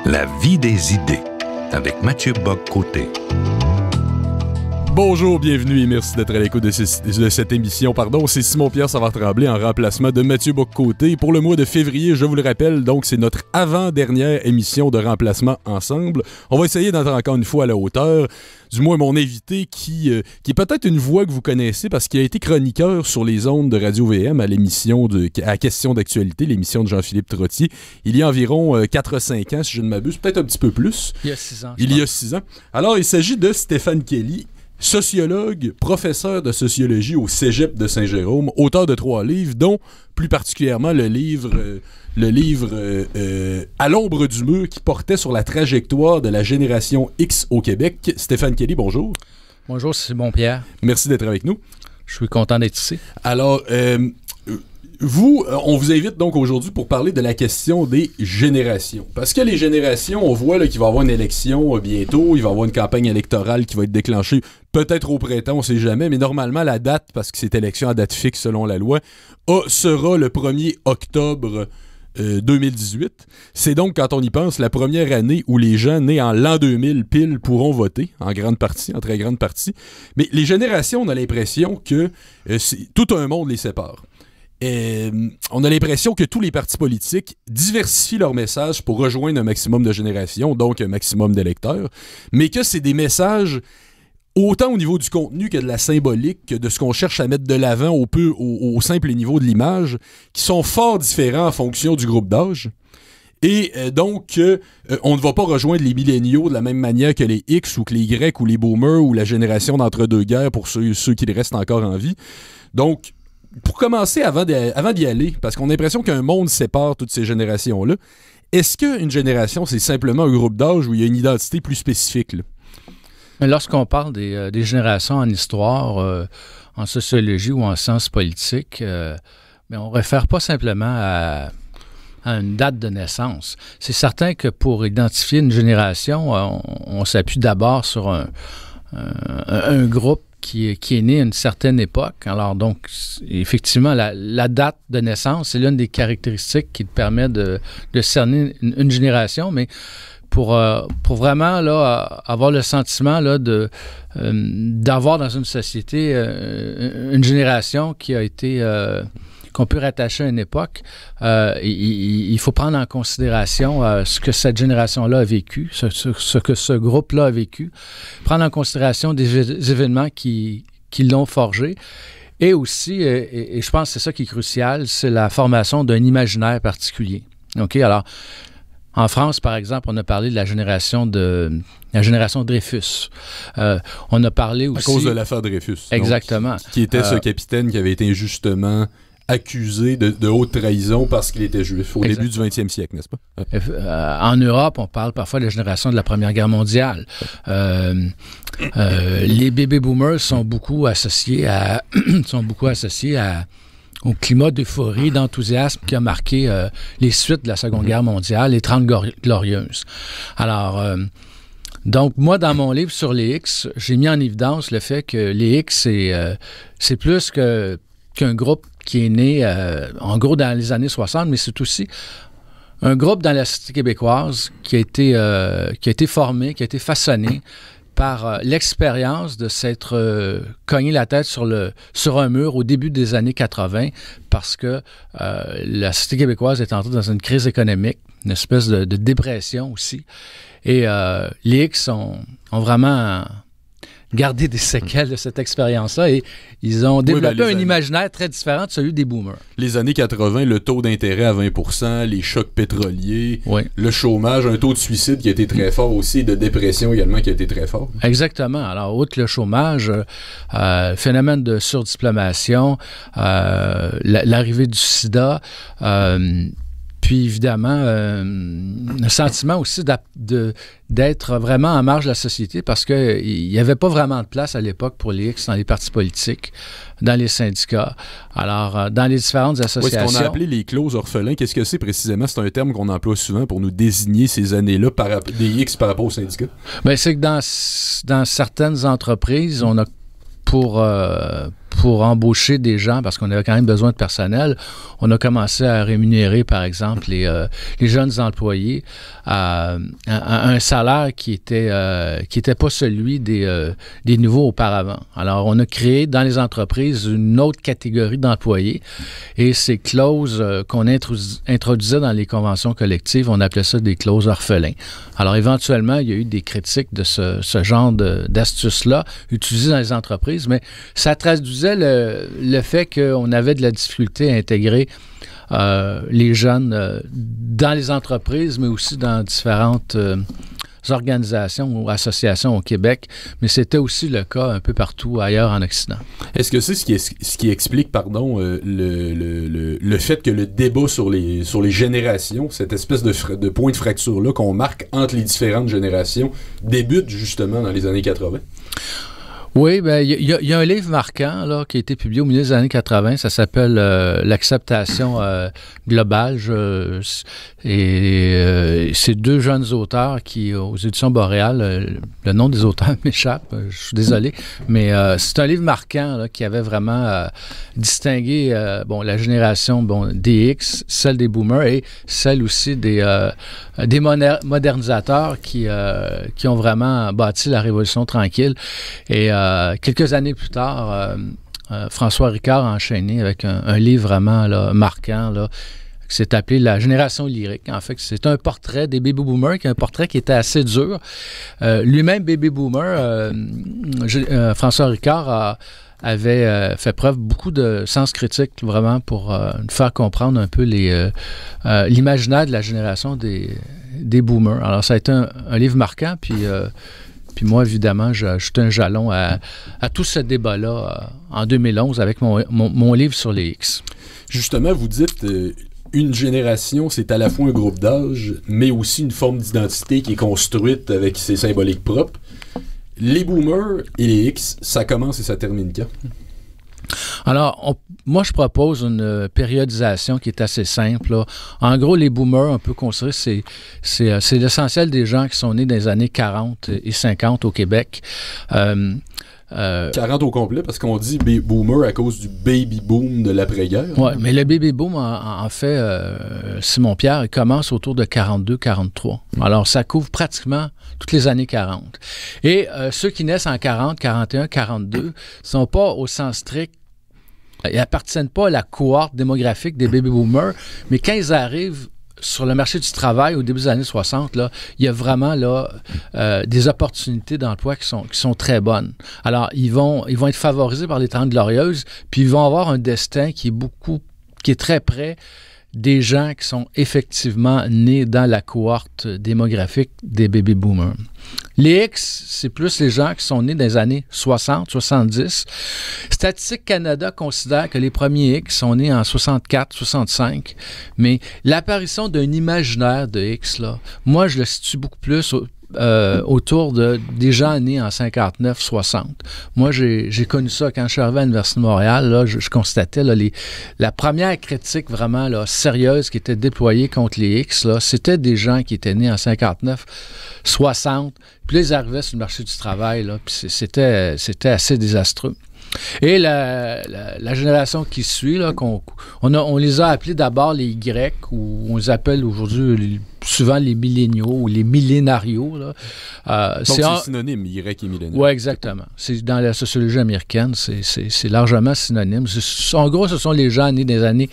La vie des idées, avec Mathieu Bock-Côté. Bonjour, bienvenue et merci d'être à l'écoute de cette émission. C'est Simon-Pierre Savard-Tremblay en remplacement de Mathieu Bock-Côté. Pour le mois de février, je vous le rappelle, donc c'est notre avant-dernière émission de remplacement ensemble. On va essayer d'être encore une fois à la hauteur. Du moins, mon invité qui est peut-être une voix que vous connaissez parce qu'il a été chroniqueur sur les ondes de Radio-VM à l'émission à Question d'actualité, l'émission de Jean-Philippe Trottier. Il y a environ 4-5 ans, si je ne m'abuse, peut-être un petit peu plus. Il y a 6 ans. Il y a 6 ans. Alors, il s'agit de Stéphane Kelly, sociologue, professeur de sociologie au Cégep de Saint-Jérôme, auteur de 3 livres, dont plus particulièrement le livre À l'ombre du mur qui portait sur la trajectoire de la génération X au Québec. Stéphane Kelly, bonjour. Bonjour, c'est Simon-Pierre. Merci d'être avec nous. Je suis content d'être ici. Alors, on vous invite donc aujourd'hui pour parler de la question des générations. Parce que les générations, on voit là, qu'il va y avoir une élection bientôt, il va y avoir une campagne électorale qui va être déclenchée peut-être au printemps, on ne sait jamais, mais normalement la date, parce que c'est élection à date fixe selon la loi, sera le 1er octobre 2018. C'est donc, quand on y pense, la première année où les gens nés en l'an 2000 pile pourront voter, en très grande partie. Mais les générations, on a l'impression que tout un monde les sépare. On a l'impression que tous les partis politiques diversifient leurs messages pour rejoindre un maximum de générations, donc un maximum d'électeurs, mais que c'est des messages autant au niveau du contenu que de la symbolique, que de ce qu'on cherche à mettre de l'avant au simple niveau de l'image, qui sont fort différents en fonction du groupe d'âge. Et donc, on ne va pas rejoindre les milléniaux de la même manière que les X ou que les Y ou les boomers ou la génération d'entre-deux-guerres pour ceux qui restent encore en vie. Donc, pour commencer, avant d'y aller, parce qu'on a l'impression qu'un monde sépare toutes ces générations-là, est-ce qu'une génération, c'est simplement un groupe d'âge où il y a une identité plus spécifique, là? Lorsqu'on parle des générations en histoire, en sociologie ou en sciences politiques, mais on ne réfère pas simplement à une date de naissance. C'est certain que pour identifier une génération, on s'appuie d'abord sur un groupe qui est né à une certaine époque. Alors donc, effectivement, la date de naissance, c'est l'une des caractéristiques qui te permet de cerner une génération, mais pour vraiment là, avoir le sentiment là, d'avoir dans une société une génération qui a été qu'on peut rattacher à une époque, il faut prendre en considération ce que cette génération-là a vécu, ce que ce groupe-là a vécu, prendre en considération des événements qui l'ont forgé. Et aussi, et je pense que c'est ça qui est crucial, c'est la formation d'un imaginaire particulier. OK? Alors, en France, par exemple, on a parlé de la génération Dreyfus. On a parlé aussi... À cause de l'affaire Dreyfus. Exactement. Donc, qui était ce capitaine qui avait été injustement accusé de haute trahison parce qu'il était juif au début du 20e siècle, n'est-ce pas? En Europe, on parle parfois de la génération de la Première Guerre mondiale. Les baby boomers sont beaucoup associés au climat d'euphorie, d'enthousiasme qui a marqué les suites de la Seconde Guerre mondiale, les 30 glorieuses. Alors, donc, moi, dans mon livre sur les X, j'ai mis en évidence le fait que les X, c'est plus qu'un groupe qui est né, en gros, dans les années 60, mais c'est aussi un groupe dans la société québécoise qui a été formé, qui a été façonné par l'expérience de s'être cogné la tête sur un mur au début des années 80 parce que la société québécoise est entrée dans une crise économique, une espèce de dépression aussi. Et les X ont vraiment garder des séquelles de cette expérience-là et ils ont développé un imaginaire très différent de celui des boomers. Les années 80, le taux d'intérêt à 20%, les chocs pétroliers, le chômage, un taux de suicide qui a été très fort aussi et de dépression également qui a été très fort. Exactement. Alors, outre le chômage, phénomène de surdiplomation, l'arrivée du sida, puis évidemment, un sentiment aussi d'être vraiment en marge de la société parce qu'il n'y avait pas vraiment de place à l'époque pour les X dans les partis politiques, dans les syndicats. Alors, dans les différentes associations... Oui, ce qu'on a appelé les clauses orphelins, qu'est-ce que c'est précisément? C'est un terme qu'on emploie souvent pour nous désigner ces années-là des X par rapport aux syndicats? Bien, c'est que dans certaines entreprises, on a pour pour embaucher des gens, parce qu'on avait quand même besoin de personnel, on a commencé à rémunérer, par exemple, les jeunes employés à un salaire qui était pas celui des nouveaux auparavant. Alors, on a créé dans les entreprises une autre catégorie d'employés et ces clauses qu'on introduisait dans les conventions collectives, on appelait ça des clauses orphelins. Alors, éventuellement, il y a eu des critiques de ce genre d'astuces-là utilisées dans les entreprises, mais ça traduisait le fait qu'on avait de la difficulté à intégrer les jeunes dans les entreprises, mais aussi dans différentes organisations ou associations au Québec, mais c'était aussi le cas un peu partout ailleurs en Occident. Est-ce que c'est ce qui explique, le fait que le débat sur les générations, cette espèce de point de fracture-là qu'on marque entre les différentes générations, débute justement dans les années 80? Oui, bien, il y a un livre marquant là, qui a été publié au milieu des années 80. Ça s'appelle L'acceptation globale. C'est deux jeunes auteurs qui, aux éditions Boréal, le nom des auteurs m'échappe, je suis désolé, mais c'est un livre marquant là, qui avait vraiment distingué la génération des X, celle des boomers et celle aussi des modernisateurs qui ont vraiment bâti la Révolution tranquille. Et quelques années plus tard, François Ricard a enchaîné avec un livre vraiment là, marquant, là, qui s'est appelé La génération lyrique. En fait, c'est un portrait des baby boomers, qui est un portrait qui était assez dur. Lui-même, baby boomer, François Ricard avait fait preuve beaucoup de sens critique, vraiment, pour nous faire comprendre un peu l'imaginaire de la génération des boomers. Alors, ça a été un livre marquant, puis moi, évidemment, j'ai ajouté un jalon à tout ce débat-là en 2011 avec mon livre sur les X. Justement, vous dites une génération, c'est à la fois un groupe d'âge, mais aussi une forme d'identité qui est construite avec ses symboliques propres. Les boomers et les X, ça commence et ça termine quand? Alors, moi, je propose une périodisation qui est assez simple, là. En gros, les boomers, on peut considérer c'est l'essentiel des gens qui sont nés dans les années 40 et 50 au Québec. 40 au complet, parce qu'on dit boomer à cause du baby boom de l'après-guerre. Oui, mais le baby boom, en fait, Simon-Pierre, il commence autour de 42-43. Alors, ça couvre pratiquement toutes les années 40. Et ceux qui naissent en 40, 41, 42 ne sont pas au sens strict. Ils n'appartiennent pas à la cohorte démographique des baby boomers, mais quand ils arrivent sur le marché du travail au début des années 60, là, il y a vraiment là, des opportunités d'emploi qui sont très bonnes. Alors, ils vont être favorisés par les 30 glorieuses, puis ils vont avoir un destin qui est très près des gens qui sont effectivement nés dans la cohorte démographique des baby boomers. Les X, c'est plus les gens qui sont nés dans les années 60, 70. Statistique Canada considère que les premiers X sont nés en 64, 65, mais l'apparition d'un imaginaire de X, là, moi, je le situe beaucoup plus autour des gens nés en 59, 60. Moi, j'ai connu ça quand je suis arrivé à l'Université de Montréal. Là, je constatais là, la première critique vraiment là, sérieuse qui était déployée contre les X, là, c'était des gens qui étaient nés en 59, 60. Puis là, ils arrivaient sur le marché du travail. Là, puis c'était assez désastreux. Et la génération qui suit, là, on les a appelés d'abord les Y, ou on les appelle aujourd'hui souvent les milléniaux ou les millénarios. Là. Donc c'est synonyme, Y et milléniaux. Oui, exactement. Dans la sociologie américaine, c'est largement synonyme. En gros, ce sont les gens nés des années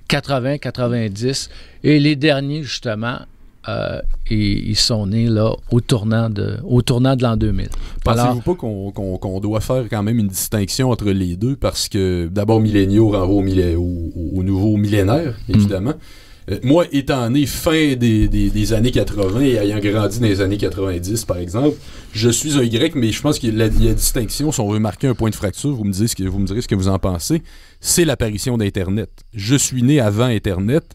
80, 90, et les derniers, justement, ils sont nés là, au tournant de l'an 2000. Pensez-vous pas qu'on doit faire quand même une distinction entre les deux, parce que d'abord milléniaux renvoie au nouveau millénaire, évidemment. Moi, étant né fin des années 80 et ayant grandi dans les années 90, par exemple, je suis un Y, mais je pense qu'il y a la distinction, si on veut marquer un point de fracture, vous me direz ce que vous en pensez, c'est l'apparition d'Internet. Je suis né avant Internet.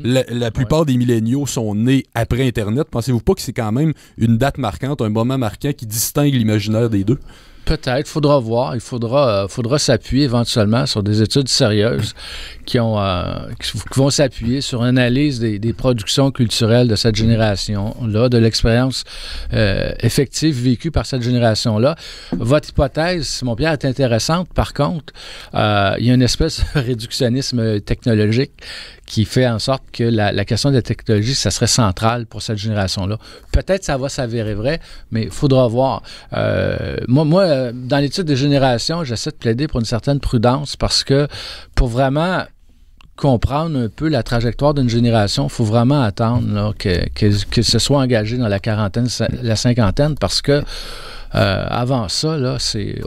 La plupart des milléniaux sont nés après Internet. Pensez-vous pas que c'est quand même une date marquante, un moment marquant qui distingue l'imaginaire des deux? Peut-être, faudra voir. Il faudra s'appuyer éventuellement sur des études sérieuses qui vont s'appuyer sur une analyse des productions culturelles de cette génération-là, de l'expérience effective vécue par cette génération-là. Votre hypothèse, Simon-Pierre, est intéressante. Par contre, il y a une espèce de réductionnisme technologique qui fait en sorte que la question de la technologie, ça serait central pour cette génération-là. Peut-être ça va s'avérer vrai, mais il faudra voir. Moi, dans l'étude des générations, j'essaie de plaider pour une certaine prudence parce que pour vraiment comprendre un peu la trajectoire d'une génération, il faut vraiment attendre là, que ce soit engagé dans la quarantaine, la cinquantaine, parce que avant ça, là,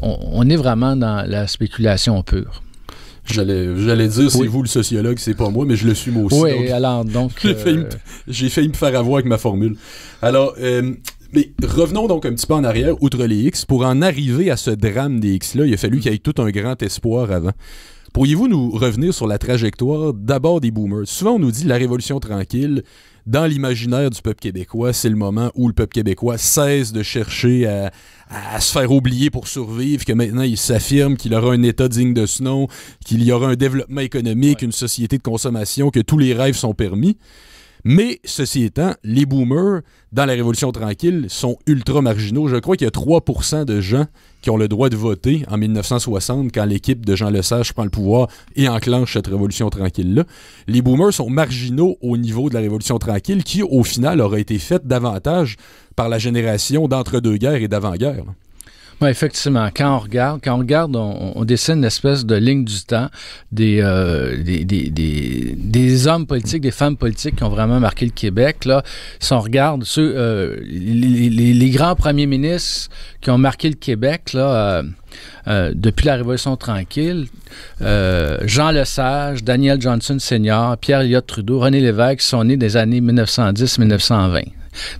on est vraiment dans la spéculation pure. J'allais dire, c'est vous le sociologue, c'est pas moi, mais je le suis moi aussi. Oui, donc, alors donc... j'ai failli me faire avoir avec ma formule. Alors, mais revenons donc un petit peu en arrière, outre les X. Pour en arriver à ce drame des X-là, il a fallu qu'il y ait tout un grand espoir avant. Pourriez-vous nous revenir sur la trajectoire d'abord des boomers? Souvent, on nous dit la Révolution tranquille. Dans l'imaginaire du peuple québécois, c'est le moment où le peuple québécois cesse de chercher à se faire oublier pour survivre, que maintenant il s'affirme qu'il aura un État digne de ce nom, qu'il y aura un développement économique, une société de consommation, que tous les rêves sont permis. Mais, ceci étant, les boomers, dans la Révolution tranquille, sont ultra marginaux. Je crois qu'il y a 3% de gens qui ont le droit de voter en 1960 quand l'équipe de Jean Lesage prend le pouvoir et enclenche cette Révolution tranquille-là. Les boomers sont marginaux au niveau de la Révolution tranquille qui, au final, aurait été faite davantage par la génération d'entre-deux-guerres et d'avant-guerre. Oui, effectivement. Quand on regarde, on dessine une espèce de ligne du temps des hommes politiques, des femmes politiques qui ont vraiment marqué le Québec. Là, si on regarde les grands premiers ministres qui ont marqué le Québec là, depuis la Révolution tranquille, Jean Lesage, Daniel Johnson Sr., Pierre Elliott Trudeau, René Lévesque sont nés des années 1910-1920.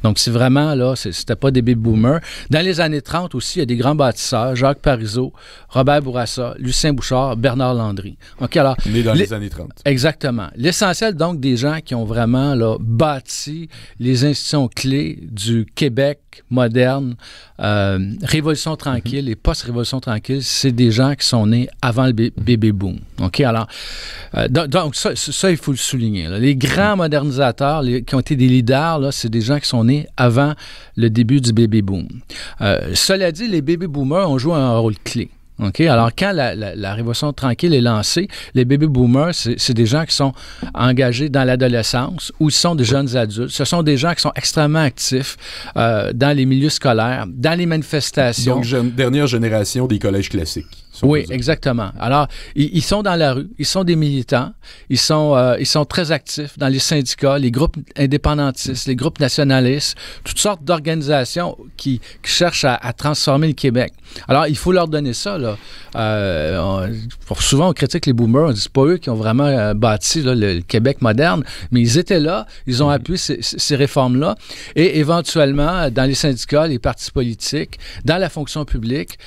Donc, c'est vraiment, là, c'était pas des baby boomers. Dans les années 30 aussi, il y a des grands bâtisseurs, Jacques Parizeau, Robert Bourassa, Lucien Bouchard, Bernard Landry. OK, alors... Nés dans les années 30. Exactement. L'essentiel, donc, des gens qui ont vraiment, là, bâti les institutions clés du Québec moderne, Révolution tranquille et post-Révolution tranquille, c'est des gens qui sont nés avant le baby boom. OK, alors... donc, ça, il faut le souligner. Là. Les grands modernisateurs qui ont été des leaders, là, c'est des gens qui sont nés avant le début du baby boom. Cela dit, les baby boomers ont joué un rôle clé. Okay? Alors, quand la Révolution tranquille est lancée, les baby boomers, c'est des gens qui sont engagés dans l'adolescence ou ils sont des jeunes adultes. Ce sont des gens qui sont extrêmement actifs dans les milieux scolaires, dans les manifestations. Donc, dernière génération des collèges classiques. Oui, exactement. Alors, ils sont dans la rue, ils sont des militants, ils sont très actifs dans les syndicats, les groupes indépendantistes, les groupes nationalistes, toutes sortes d'organisations qui cherchent à transformer le Québec. Alors, il faut leur donner ça, là. Souvent, on critique les boomers, on dit c'est pas eux qui ont vraiment bâti là, le Québec moderne, mais ils étaient là, ils ont appuyé ces réformes-là, et éventuellement, dans les syndicats, les partis politiques, dans la fonction publique,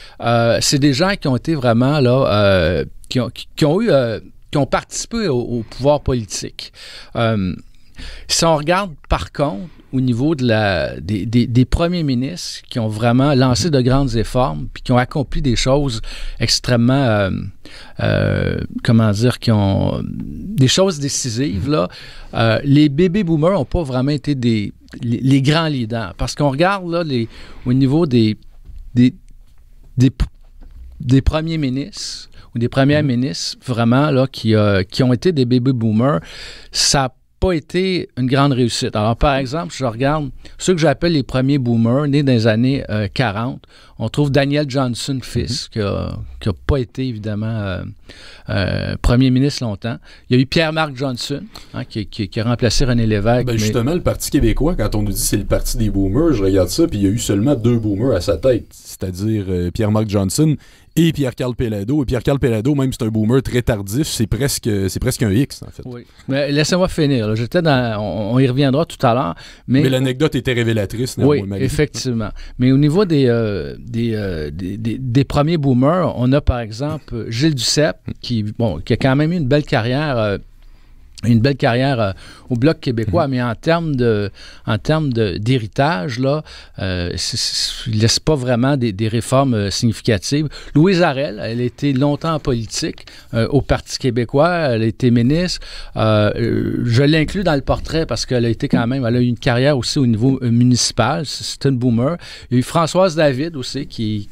c'est des gens qui ont été vraiment là, qui ont participé au pouvoir politique. Si on regarde par contre au niveau des premiers ministres qui ont vraiment lancé de grandes réformes puis qui ont accompli des choses extrêmement, comment dire, qui ont des choses décisives, là, les baby boomers n'ont pas vraiment été les grands leaders. Parce qu'on regarde là, au niveau des premiers ministres ou des premières ministres vraiment là, qui ont été des baby boomers, ça n'a pas été une grande réussite. Alors, par exemple, je regarde ceux que j'appelle les premiers boomers, nés dans les années 40. On trouve Daniel Johnson, fils, qui n'a pas été, évidemment, premier ministre longtemps. Il y a eu Pierre-Marc Johnson, qui a remplacé René Lévesque. Ben justement, le Parti québécois, quand on nous dit que c'est le parti des boomers, je regarde ça, puis il y a eu seulement 2 boomers à sa tête, c'est-à-dire Pierre-Marc Johnson et Pierre-Carl Péladeau. Et Pierre-Carl Péladeau, même si c'est un boomer très tardif, c'est presque un X, en fait. Oui. Mais laissez-moi finir. Là. On y reviendra tout à l'heure. Mais l'anecdote était révélatrice. Oui, effectivement. Mais au niveau des premiers boomers, on a par exemple Gilles Duceppe, qui a quand même eu une belle carrière une belle carrière au Bloc québécois, mais en termes d'héritage, là, il ne laisse pas vraiment des réformes significatives. Louise Arel, elle a été longtemps en politique au Parti québécois, elle a été ministre. Je l'inclus dans le portrait parce qu'elle a été quand même, elle a eu une carrière aussi au niveau municipal, c'est une boomer. Il y a eu Françoise David aussi qui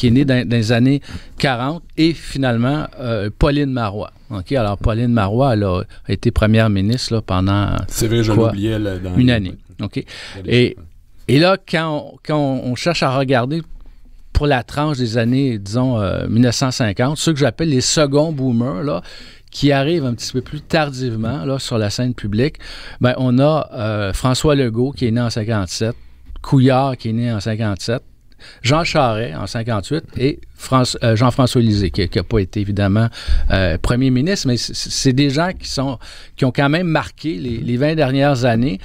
est née dans les années 40, et finalement Pauline Marois. Okay? Alors, Pauline Marois, elle a été première ministre là, pendant c'est vrai, je l'oubliais une année. Okay? Et là, quand on cherche à regarder pour la tranche des années, disons, 1950, ceux que j'appelle les seconds boomers, là, qui arrivent un petit peu plus tardivement là, sur la scène publique, ben, on a François Legault qui est né en 57, Couillard qui est né en 57, Jean Charest en 58 et Jean-François Lisée, qui n'a pas été évidemment premier ministre, mais c'est des gens qui ont quand même marqué les 20 dernières années.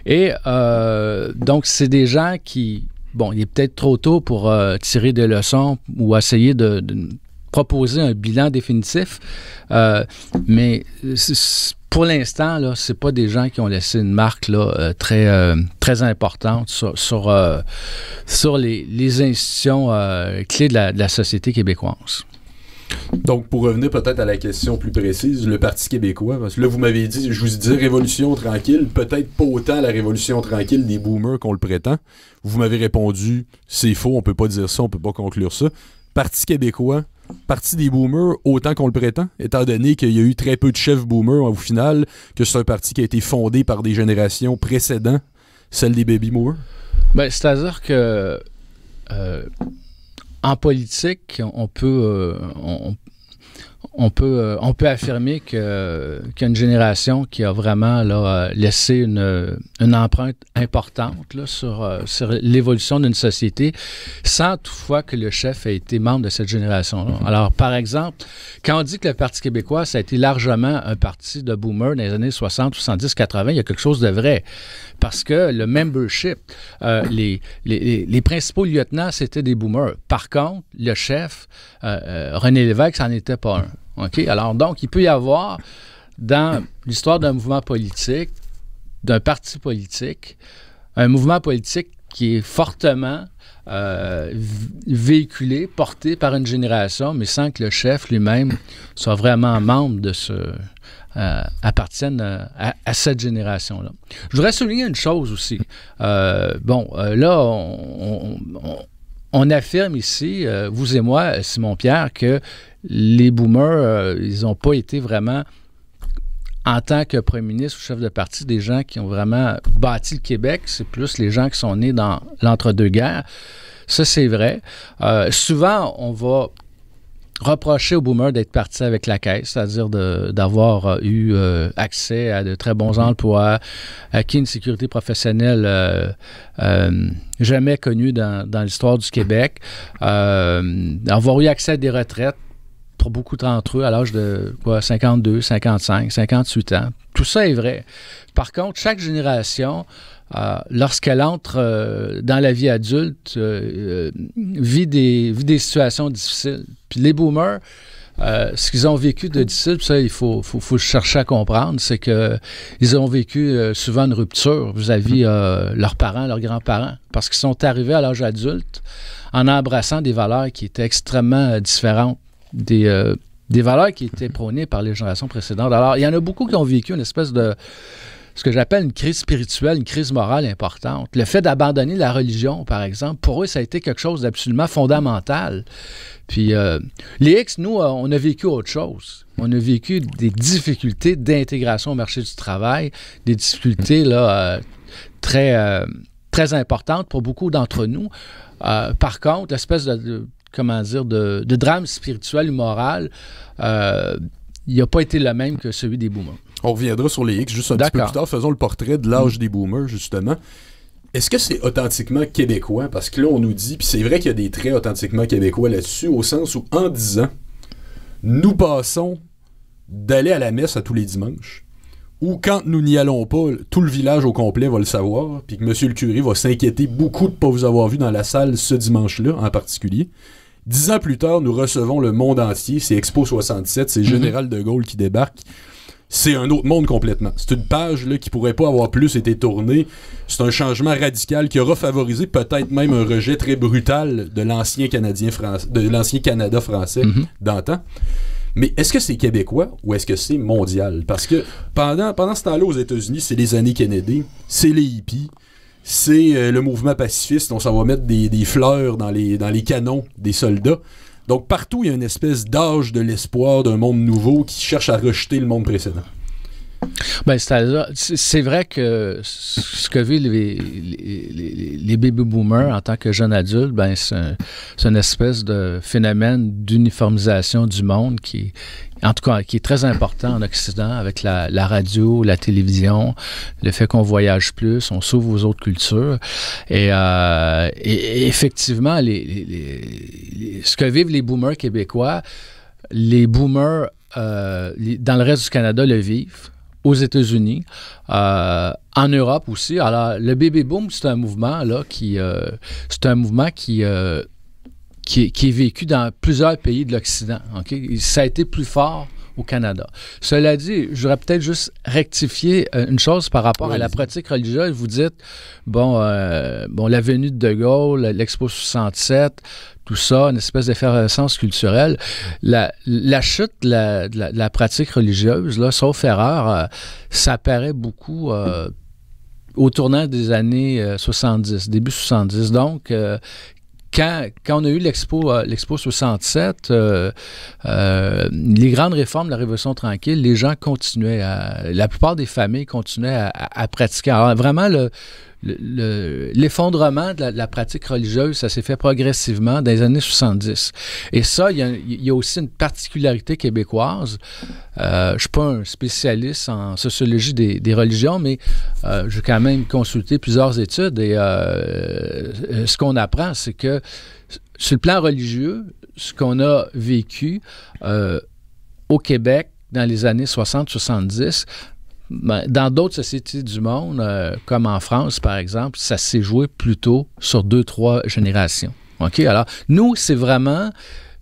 Et donc, c'est des gens qui, bon, il est peut-être trop tôt pour tirer des leçons ou essayer de proposer un bilan définitif, mais pour l'instant, là, c'est pas des gens qui ont laissé une marque là, très importante sur les institutions clés de la société québécoise. Donc, pour revenir peut-être à la question plus précise, le Parti québécois, parce que là, vous m'avez dit, je vous ai dit révolution tranquille, peut-être pas autant la révolution tranquille des boomers qu'on le prétend. Vous m'avez répondu, c'est faux, on peut pas dire ça, on peut pas conclure ça. Parti québécois, Parti des boomers autant qu'on le prétend, étant donné qu'il y a eu très peu de chefs boomers au final, que c'est un parti qui a été fondé par des générations précédentes, celle des baby boomers? Ben, c'est-à-dire que en politique, on peut affirmer qu'il y a une génération qui a vraiment là, laissé une empreinte importante là, sur l'évolution d'une société, sans toutefois que le chef ait été membre de cette génération-là. Alors, par exemple, quand on dit que le Parti québécois, ça a été largement un parti de boomers dans les années 60, 70, 80, il y a quelque chose de vrai. Parce que le membership, les principaux lieutenants, c'était des boomers. Par contre, le chef, René Lévesque, ça n'en était pas un. OK? Alors, donc, il peut y avoir, dans l'histoire d'un mouvement politique, d'un parti politique, un mouvement politique qui est fortement véhiculé, porté par une génération, mais sans que le chef lui-même soit vraiment membre de appartiennent à cette génération-là. Je voudrais souligner une chose aussi. Là, on affirme ici, vous et moi, Simon-Pierre, que les boomers, ils n'ont pas été vraiment, en tant que premier ministre ou chef de parti, des gens qui ont vraiment bâti le Québec. C'est plus les gens qui sont nés dans l'entre-deux-guerres. Ça, c'est vrai. Souvent, on va reprocher aux boomers d'être partis avec la caisse, c'est-à-dire d'avoir eu accès à de très bons emplois, acquis une sécurité professionnelle jamais connue dans l'histoire du Québec, avoir eu accès à des retraites pour beaucoup d'entre eux à l'âge de 52, 55, 58 ans. Tout ça est vrai. Par contre, chaque génération, lorsqu'elle entre dans la vie adulte, vit des situations difficiles. Puis les boomers, ce qu'ils ont vécu de difficile, ça, il faut chercher à comprendre, c'est qu'ils ont vécu souvent une rupture vis-à-vis leurs parents, leurs grands-parents, parce qu'ils sont arrivés à l'âge adulte en embrassant des valeurs qui étaient extrêmement différentes des valeurs qui étaient prônées par les générations précédentes. Alors, il y en a beaucoup qui ont vécu une espèce de ce que j'appelle une crise spirituelle, une crise morale importante. Le fait d'abandonner la religion, par exemple, pour eux, ça a été quelque chose d'absolument fondamental. Puis, les X, nous, on a vécu autre chose. On a vécu des difficultés d'intégration au marché du travail, des difficultés là, très importantes pour beaucoup d'entre nous. Par contre, l'espèce de drame spirituel ou moral, il n'a pas été le même que celui des boomers. On reviendra sur les X juste un petit peu plus tard. Faisons le portrait de l'âge des boomers, justement. Est-ce que c'est authentiquement québécois? Parce que là, on nous dit, puis c'est vrai qu'il y a des traits authentiquement québécois là-dessus, au sens où, en 10 ans, nous passons d'aller à la messe à tous les dimanches, ou quand nous n'y allons pas, tout le village au complet va le savoir, puis que M. le curé va s'inquiéter beaucoup de ne pas vous avoir vu dans la salle ce dimanche-là, en particulier. 10 ans plus tard, nous recevons le monde entier, c'est Expo 67, c'est Général de Gaulle qui débarque. c'est un autre monde complètement. C'est une page là, qui pourrait pas avoir plus été tournée. C'est un changement radical qui aura favorisé peut-être même un rejet très brutal de l'ancien Canada français d'antan. Mais est-ce que c'est québécois ou est-ce que c'est mondial? Parce que pendant ce temps-là aux États-Unis, c'est les années Kennedy, c'est les hippies, c'est le mouvement pacifiste, on s'en va mettre des fleurs dans les canons des soldats. Donc partout, il y a une espèce d'âge de l'espoir d'un monde nouveau qui cherche à rejeter le monde précédent. Ben, c'est vrai que ce que vivent les baby boomers en tant que jeunes adultes, ben, c'est une espèce de phénomène d'uniformisation du monde qui est très important en Occident avec la radio, la télévision, le fait qu'on voyage plus, on s'ouvre aux autres cultures. Et effectivement, ce que vivent les boomers québécois, les boomers dans le reste du Canada le vivent. Aux États-Unis, en Europe aussi. Alors, le baby boom, c'est un mouvement là qui est vécu dans plusieurs pays de l'Occident. Okay? Ça a été plus fort au Canada. Cela dit, je voudrais peut-être juste rectifier une chose par rapport à la pratique religieuse. Vous dites, la venue de Gaulle, l'Expo 67, tout ça, une espèce d'effervescence culturelle. La chute de la pratique religieuse, là, sauf erreur, ça apparaît beaucoup au tournant des années 70, début 70. Donc, quand on a eu l'Expo 67, les grandes réformes de la Révolution tranquille, les gens continuaient la plupart des familles continuaient à pratiquer. Alors, vraiment, l'effondrement de la pratique religieuse, ça s'est fait progressivement dans les années 70. Et ça, il y a aussi une particularité québécoise. Je ne suis pas un spécialiste en sociologie des religions, mais j'ai quand même consulté plusieurs études et ce qu'on apprend, c'est que sur le plan religieux, ce qu'on a vécu au Québec dans les années 60-70, dans d'autres sociétés du monde, comme en France, par exemple, ça s'est joué plutôt sur 2-3 générations. OK? Alors, nous, c'est vraiment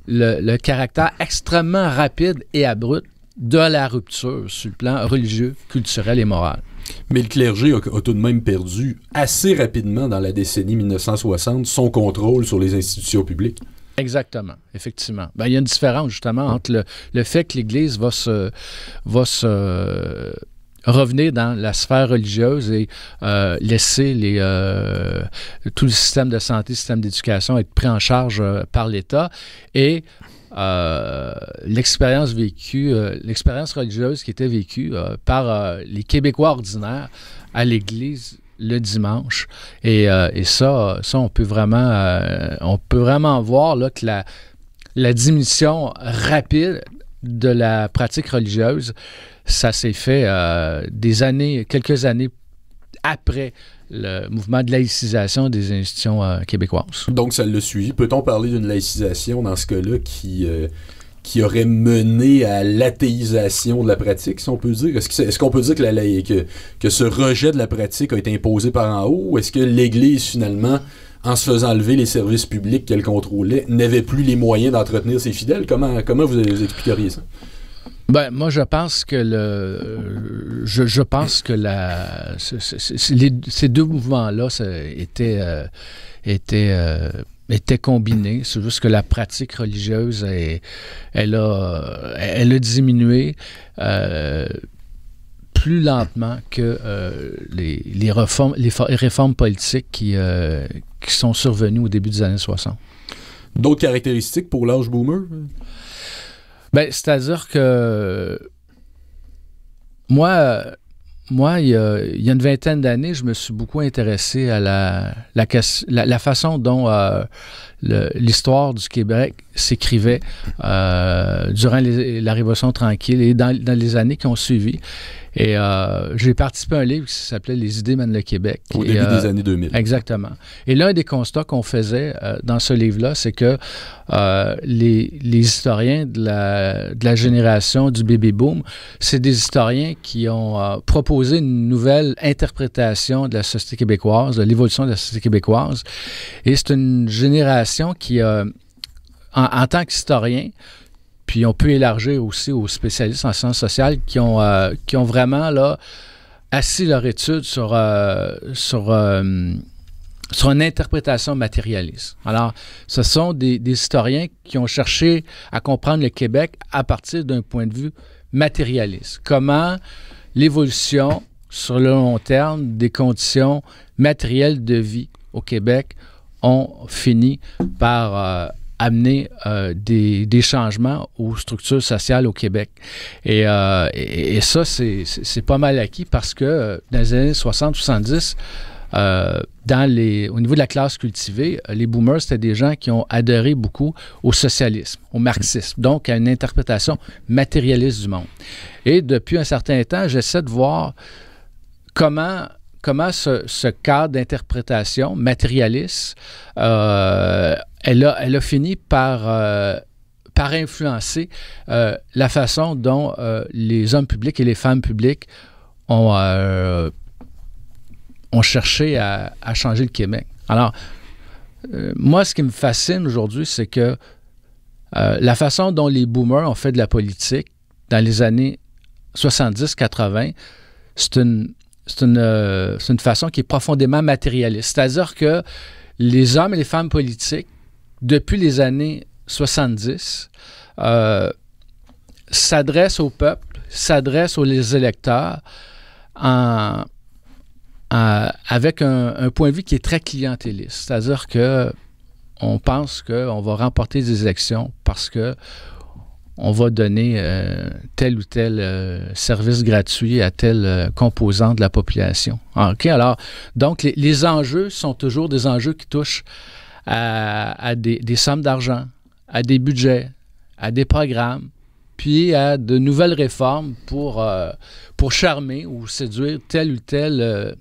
le caractère extrêmement rapide et abrupt de la rupture sur le plan religieux, culturel et moral. Mais le clergé a tout de même perdu assez rapidement dans la décennie 1960 son contrôle sur les institutions publiques. Exactement, effectivement. Ben, il y a une différence justement entre le fait que l'Église va se revenir dans la sphère religieuse et laisser tout le système de santé, le système d'éducation être pris en charge par l'État et l'expérience religieuse qui était vécue par les Québécois ordinaires à l'Église le dimanche. Et ça, on peut vraiment voir là, que la diminution rapide de la pratique religieuse, ça s'est fait quelques années après le mouvement de laïcisation des institutions québécoises. Donc, ça l'a suivi. Peut-on parler d'une laïcisation dans ce cas-là qui aurait mené à l'athéisation de la pratique, si on peut dire? Est-ce qu'on peut dire que ce rejet de la pratique a été imposé par en haut, ou est-ce que l'Église, finalement, en se faisant enlever les services publics qu'elle contrôlait, n'avait plus les moyens d'entretenir ses fidèles? Comment vous expliqueriez ça? Ben, moi, je pense que ces deux mouvements-là étaient combinés. C'est juste que la pratique religieuse, elle a diminué plus lentement que les réformes politiques qui sont survenues au début des années 60. D'autres caractéristiques pour l'âge boomer? Ben, c'est-à-dire que moi, il y a une vingtaine d'années, je me suis beaucoup intéressé à la façon dont l'histoire du Québec s'écrivait durant la Révolution tranquille et dans les années qui ont suivi. Et j'ai participé à un livre qui s'appelait « Les idées mènent le Québec ». Au début des années 2000. Exactement. Et l'un des constats qu'on faisait dans ce livre-là, c'est que les historiens de la génération du baby-boom, c'est des historiens qui ont proposé une nouvelle interprétation de la société québécoise, de l'évolution de la société québécoise. Et c'est une génération qui, en tant qu'historien, Puis on peut élargir aussi aux spécialistes en sciences sociales qui ont vraiment là, assis leur étude sur une interprétation matérialiste. Alors, ce sont des historiens qui ont cherché à comprendre le Québec à partir d'un point de vue matérialiste. Comment l'évolution sur le long terme des conditions matérielles de vie au Québec ont fini par amener des changements aux structures sociales au Québec. Et ça, c'est pas mal acquis parce que dans les années 60-70, au niveau de la classe cultivée, les boomers, c'était des gens qui ont adhéré beaucoup au socialisme, au marxisme, donc à une interprétation matérialiste du monde. Et depuis un certain temps, j'essaie de voir comment ce cadre d'interprétation matérialiste, elle a fini par influencer la façon dont les hommes publics et les femmes publiques ont cherché à changer le Québec. Alors, moi, ce qui me fascine aujourd'hui, c'est que la façon dont les boomers ont fait de la politique dans les années 70-80, c'est une façon qui est profondément matérialiste. C'est-à-dire que les hommes et les femmes politiques, depuis les années 70, s'adressent au peuple, s'adressent aux électeurs avec un point de vue qui est très clientéliste. C'est-à-dire qu'on pense qu'on va remporter des élections parce que on va donner tel ou tel service gratuit à telle composante de la population. OK, alors, donc, les enjeux sont toujours des enjeux qui touchent à des sommes d'argent, à des budgets, à des programmes, puis à de nouvelles réformes pour charmer ou séduire telle ou telle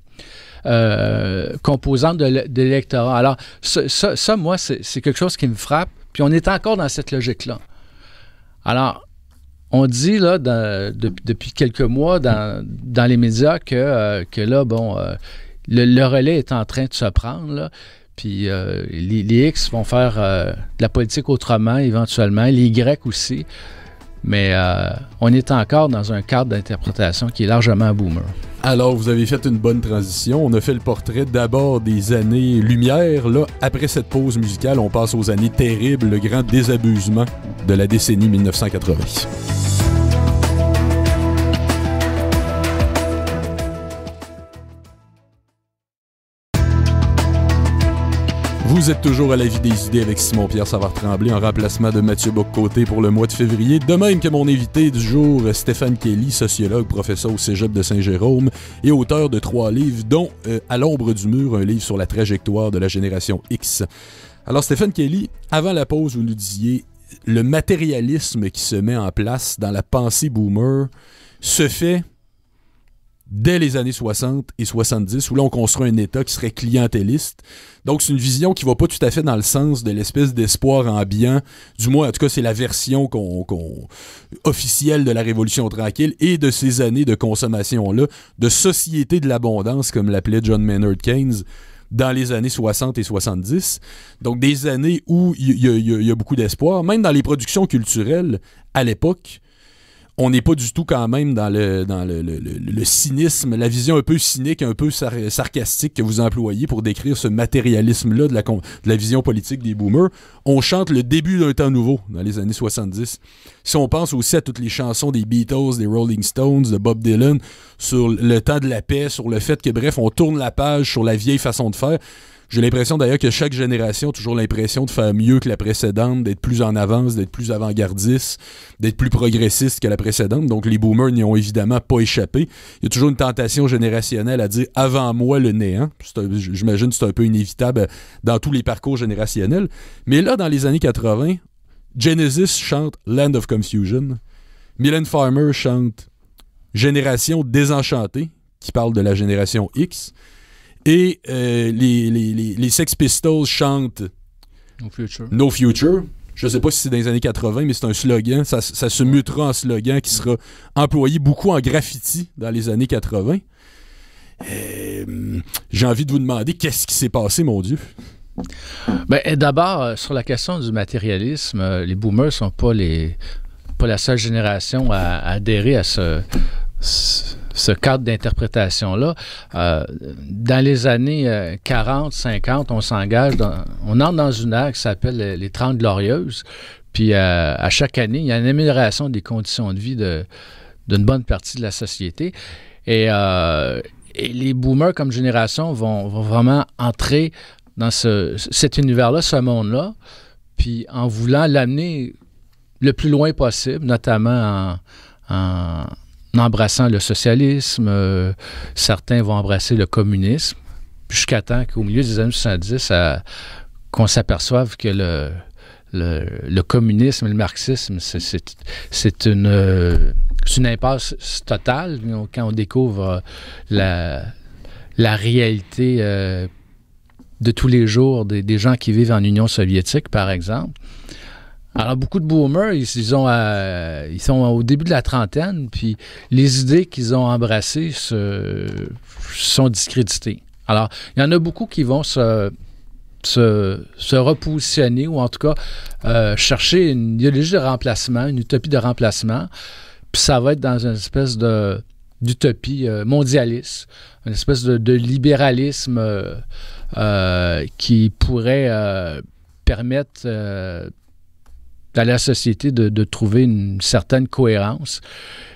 composante de l'électorat. Alors, ça, moi, c'est quelque chose qui me frappe, puis on est encore dans cette logique-là. Alors, on dit là, depuis quelques mois dans les médias que là, bon, le relais est en train de se prendre, là, puis les X vont faire de la politique autrement éventuellement, les Y aussi, mais on est encore dans un cadre d'interprétation qui est largement boomer. Alors, vous avez fait une bonne transition. On a fait le portrait d'abord des années lumière. Là, après cette pause musicale, on passe aux années terribles, le grand désabusement de la décennie 1980. Vous êtes toujours à la vie des idées avec Simon-Pierre Savard-Tremblay en remplacement de Mathieu Bock-Côté pour le mois de février. De même que mon invité du jour, Stéphane Kelly, sociologue, professeur au Cégep de Saint-Jérôme et auteur de 3 livres, dont À l'ombre du mur, un livre sur la trajectoire de la génération X. Alors Stéphane Kelly, avant la pause, vous nous disiez le matérialisme qui se met en place dans la pensée boomer se fait dès les années 60 et 70, où là, on construit un État qui serait clientéliste. Donc, c'est une vision qui va pas tout à fait dans le sens de l'espèce d'espoir ambiant. Du moins, en tout cas, c'est la version officielle de la Révolution tranquille et de ces années de consommation-là, de société de l'abondance, comme l'appelait John Maynard Keynes, dans les années 60 et 70. Donc, des années où il y a beaucoup d'espoir. Même dans les productions culturelles, à l'époque, on n'est pas du tout quand même dans le cynisme, la vision un peu cynique, un peu sarcastique que vous employez pour décrire ce matérialisme-là de la vision politique des boomers. On chante le début d'un temps nouveau dans les années 70. Si on pense aussi à toutes les chansons des Beatles, des Rolling Stones, de Bob Dylan, sur le temps de la paix, sur le fait que, bref, on tourne la page sur la vieille façon de faire. J'ai l'impression d'ailleurs que chaque génération a toujours l'impression de faire mieux que la précédente, d'être plus en avance, d'être plus avant-gardiste, d'être plus progressiste que la précédente. Donc les boomers n'y ont évidemment pas échappé. Il y a toujours une tentation générationnelle à dire « avant moi le néant ». J'imagine que c'est un peu inévitable dans tous les parcours générationnels. Mais là, dans les années 80, Genesis chante « Land of Confusion ». Mylène Farmer chante « Génération désenchantée », qui parle de la génération X. Et les Sex Pistols chantent No Future. Je ne sais pas si c'est dans les années 80, mais c'est un slogan. Ça se mutera en slogan qui sera employé beaucoup en graffiti dans les années 80. J'ai envie de vous demander qu'est-ce qui s'est passé, mon Dieu? Ben, d'abord, sur la question du matérialisme, les boomers ne sont pas les pas la seule génération à adhérer à ce cadre d'interprétation-là. Dans les années 40, 50, on s'engage, on entre dans une ère qui s'appelle les 30 Glorieuses. Puis à chaque année, il y a une amélioration des conditions de vie d'une bonne partie de la société. Et les boomers comme génération vont vraiment entrer dans cet univers-là, ce monde-là, puis en voulant l'amener le plus loin possible, notamment en embrassant le socialisme. Certains vont embrasser le communisme, jusqu'à temps qu'au milieu des années 70, qu'on s'aperçoive que le communisme et le marxisme, c'est une impasse totale quand on découvre la réalité de tous les jours des gens qui vivent en Union soviétique, par exemple. Alors, beaucoup de boomers, ils sont au début de la trentaine, puis les idées qu'ils ont embrassées sont discréditées. Alors, il y en a beaucoup qui vont se repositionner, ou en tout cas chercher une idéologie de remplacement, une utopie de remplacement, puis ça va être dans une espèce d'utopie mondialiste, une espèce de libéralisme qui pourrait permettre à la société de trouver une certaine cohérence.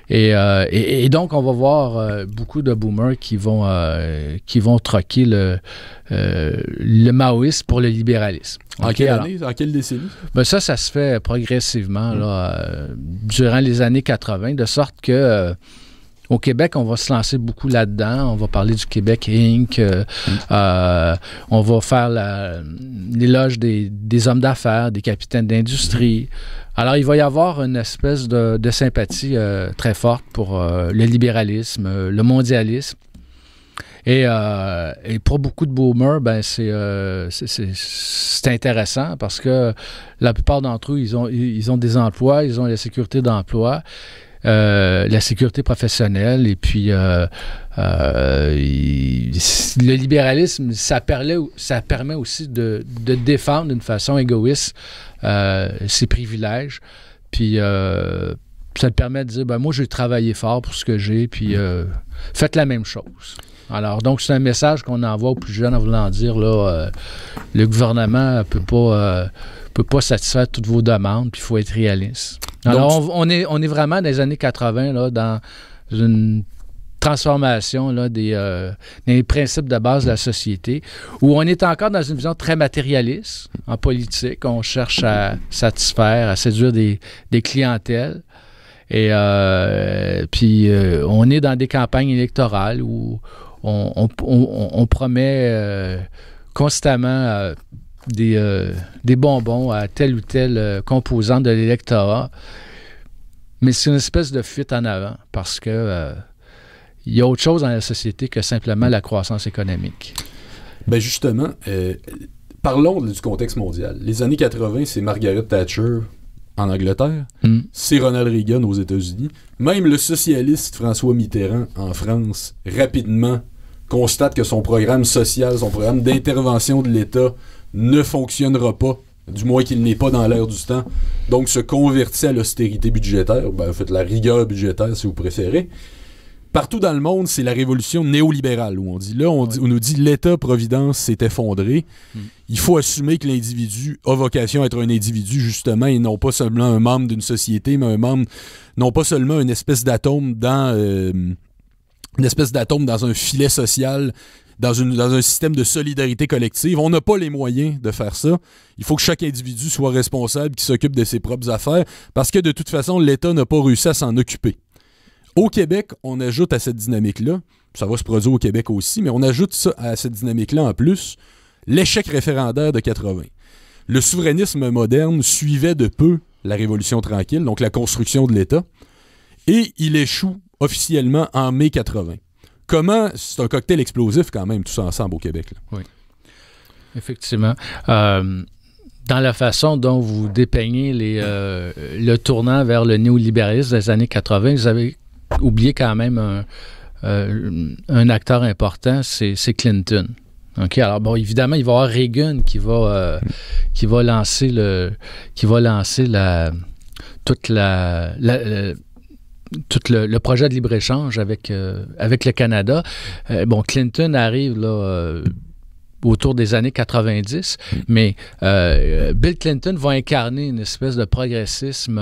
Et donc, on va voir beaucoup de boomers qui vont troquer le maoïsme pour le libéralisme. En quelle année? En quelle décennie? Ben ça se fait progressivement là, durant les années 80, de sorte que au Québec, on va se lancer beaucoup là-dedans. On va parler du Québec Inc. On va faire l'éloge des hommes d'affaires, des capitaines d'industrie. Alors, il va y avoir une espèce de sympathie très forte pour le libéralisme, le mondialisme. Et pour beaucoup de boomers, ben c'est intéressant parce que la plupart d'entre eux, ils ont des emplois, ils ont la sécurité d'emploi. La sécurité professionnelle, et puis le libéralisme, ça permet aussi de défendre d'une façon égoïste ses privilèges, puis ça te permet de dire, ben moi, je vais travailler fort pour ce que j'ai, puis faites la même chose. Alors, donc, c'est un message qu'on envoie aux plus jeunes en voulant dire, là, le gouvernement ne peut pas satisfaire toutes vos demandes, puis il faut être réaliste. Alors, on est vraiment dans les années 80, là, dans une transformation là, des principes de base de la société, où on est encore dans une vision très matérialiste en politique. On cherche à satisfaire, à séduire des clientèles. Et puis, on est dans des campagnes électorales où on promet constamment des bonbons à telle ou telle composante de l'électorat. Mais c'est une espèce de fuite en avant parce que il y a autre chose dans la société que simplement la croissance économique. Ben justement, parlons du contexte mondial. Les années 80, c'est Margaret Thatcher en Angleterre, c'est Ronald Reagan aux États-Unis. Même le socialiste François Mitterrand en France, rapidement, constate que son programme social, son programme d'intervention de l'État ne fonctionnera pas, du moins qu'il n'est pas dans l'air du temps, donc se convertit à l'austérité budgétaire, ben, en fait la rigueur budgétaire si vous préférez. Partout dans le monde, c'est la révolution néolibérale, où on nous dit l'État-providence s'est effondré. Il faut assumer que l'individu a vocation à être un individu, justement, et non pas seulement un membre d'une société, mais non pas seulement une espèce d'atome dans un filet social, dans un système de solidarité collective. On n'a pas les moyens de faire ça. Il faut que chaque individu soit responsable, qu'il s'occupe de ses propres affaires, parce que de toute façon, l'État n'a pas réussi à s'en occuper. Au Québec, on ajoute à cette dynamique-là, ça va se produire au Québec aussi, mais on ajoute ça à cette dynamique-là en plus, l'échec référendaire de 80. Le souverainisme moderne suivait de peu la Révolution tranquille, donc la construction de l'État, et il échoue officiellement en mai 80. C'est un cocktail explosif quand même, tout ça ensemble au Québec. Là. Oui, effectivement. Dans la façon dont vous dépeignez le tournant vers le néolibéralisme des années 80, vous avez oublié quand même un acteur important, c'est Clinton. Okay? Alors, bon, évidemment, il va y avoir Reagan qui va lancer tout le projet de libre-échange avec le Canada. Clinton arrive là, autour des années 90, mais Bill Clinton va incarner une espèce de progressisme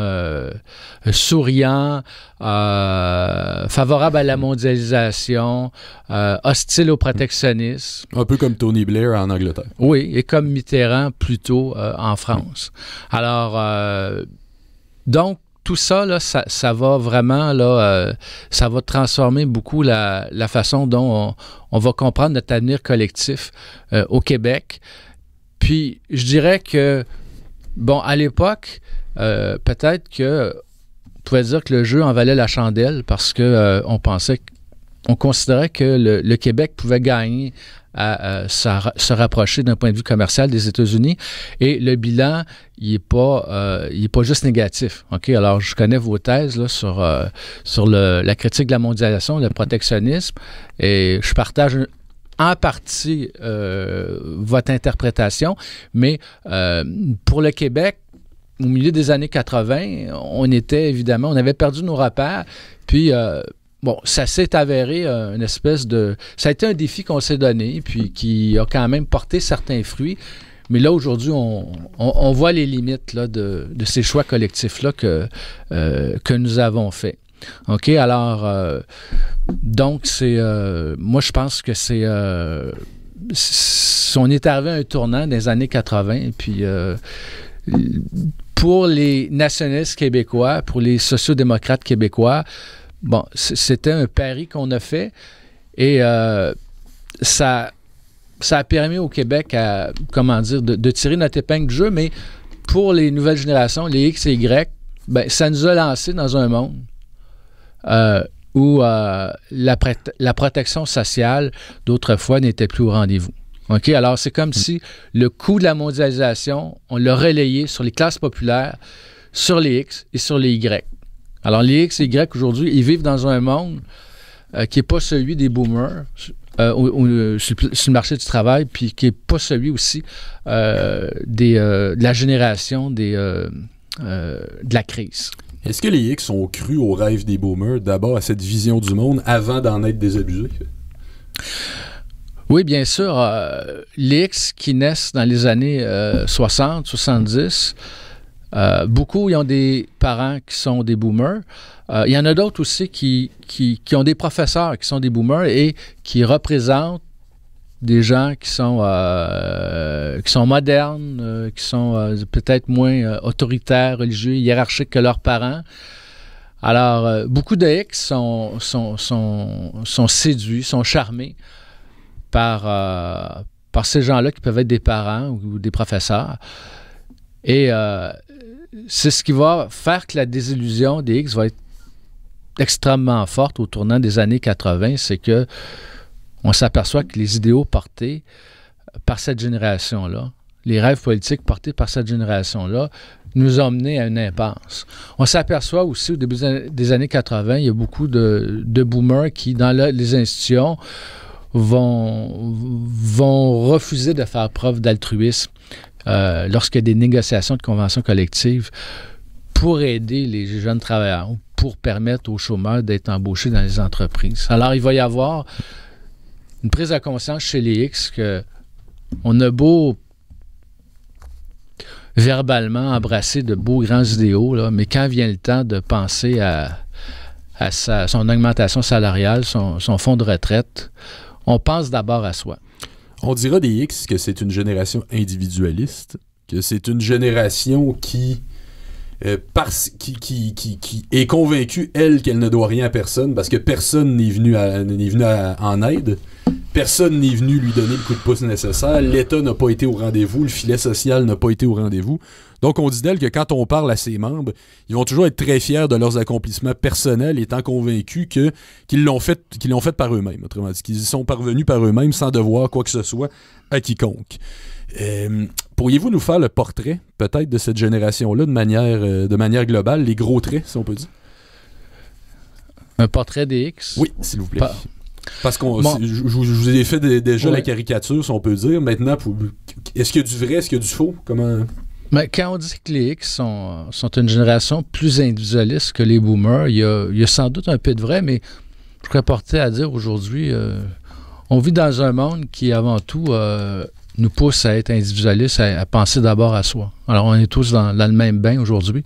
souriant, favorable à la mondialisation, hostile au protectionnisme. Un peu comme Tony Blair en Angleterre. Oui, et comme Mitterrand plutôt en France. Alors, donc, tout ça, là, ça va vraiment, là, ça va transformer beaucoup la façon dont on va comprendre notre avenir collectif au Québec. Puis, je dirais que, à l'époque, peut-être qu'on pouvait dire que le jeu en valait la chandelle parce qu'on on considérait que le Québec pouvait gagner à se rapprocher d'un point de vue commercial des États-Unis. Et le bilan, il n'est pas juste négatif. OK? Alors, je connais vos thèses là, sur la critique de la mondialisation, le protectionnisme, et je partage en partie votre interprétation, mais pour le Québec, au milieu des années 80, on avait perdu nos repères, puis ça s'est avéré une espèce de... Ça a été un défi qu'on s'est donné, puis qui a quand même porté certains fruits. Mais là, aujourd'hui, on voit les limites là, de ces choix collectifs-là que nous avons faits. OK? Alors, donc, moi, je pense que on est arrivé à un tournant des années 80, puis... pour les nationalistes québécois, pour les sociodémocrates québécois, c'était un pari qu'on a fait et ça a permis au Québec de tirer notre épingle du jeu, mais pour les nouvelles générations, les X et Y, ça nous a lancé dans un monde où la protection sociale d'autrefois n'était plus au rendez-vous. OK? Alors, c'est comme si le coût de la mondialisation, on l'a relayé sur les classes populaires, sur les X et sur les Y. Alors, les X et Y, aujourd'hui, ils vivent dans un monde qui n'est pas celui des boomers sur le marché du travail, puis qui n'est pas celui aussi de la génération de la crise. Est-ce que les X ont cru au rêve des boomers, d'abord à cette vision du monde, avant d'en être désabusés? Oui, bien sûr. Les X qui naissent dans les années 60, 70, beaucoup, ils ont des parents qui sont des boomers. Il y en a d'autres aussi qui ont des professeurs qui sont des boomers et qui représentent des gens qui sont modernes, qui sont peut-être moins autoritaires, religieux, hiérarchiques que leurs parents. Alors, beaucoup de X sont séduits, sont charmés par ces gens-là qui peuvent être des parents ou des professeurs. Et c'est ce qui va faire que la désillusion des X va être extrêmement forte au tournant des années 80, c'est que on s'aperçoit que les idéaux portés par cette génération-là, les rêves politiques portés par cette génération-là, nous ont menés à une impasse. On s'aperçoit aussi au début des années 80, il y a beaucoup de boomers qui, dans les institutions, vont refuser de faire preuve d'altruisme lorsqu'il y a des négociations de conventions collectives pour aider les jeunes travailleurs, pour permettre aux chômeurs d'être embauchés dans les entreprises. Alors, il va y avoir une prise de conscience chez les X qu'on a beau verbalement embrasser de beaux grands idéaux, là, mais quand vient le temps de penser à son augmentation salariale, son fonds de retraite, on pense d'abord à soi. On dira des X que c'est une génération individualiste, que c'est une génération qui est convaincue, elle, qu'elle ne doit rien à personne, parce que personne n'est venu en aide. Personne n'est venu lui donner le coup de pouce nécessaire. L'État n'a pas été au rendez-vous. Le filet social n'a pas été au rendez-vous. Donc, on dit d'elle que quand on parle à ses membres, ils vont toujours être très fiers de leurs accomplissements personnels, étant convaincus qu'ils l'ont fait par eux-mêmes. Autrement dit, qu'ils y sont parvenus par eux-mêmes sans devoir quoi que ce soit à quiconque. Pourriez-vous nous faire le portrait, peut-être, de cette génération-là de manière globale, les gros traits, si on peut dire? Un portrait des X? Oui, s'il vous plaît. Parce que je vous ai fait déjà la caricature, si on peut dire. Maintenant, est-ce qu'il y a du vrai, est-ce qu'il y a du faux? Comment... Mais quand on dit que les X sont une génération plus individualiste que les boomers, il y a sans doute un peu de vrai, mais je serais porté à dire aujourd'hui, on vit dans un monde qui, avant tout, nous pousse à être individualiste, à penser d'abord à soi. Alors, on est tous dans le même bain aujourd'hui.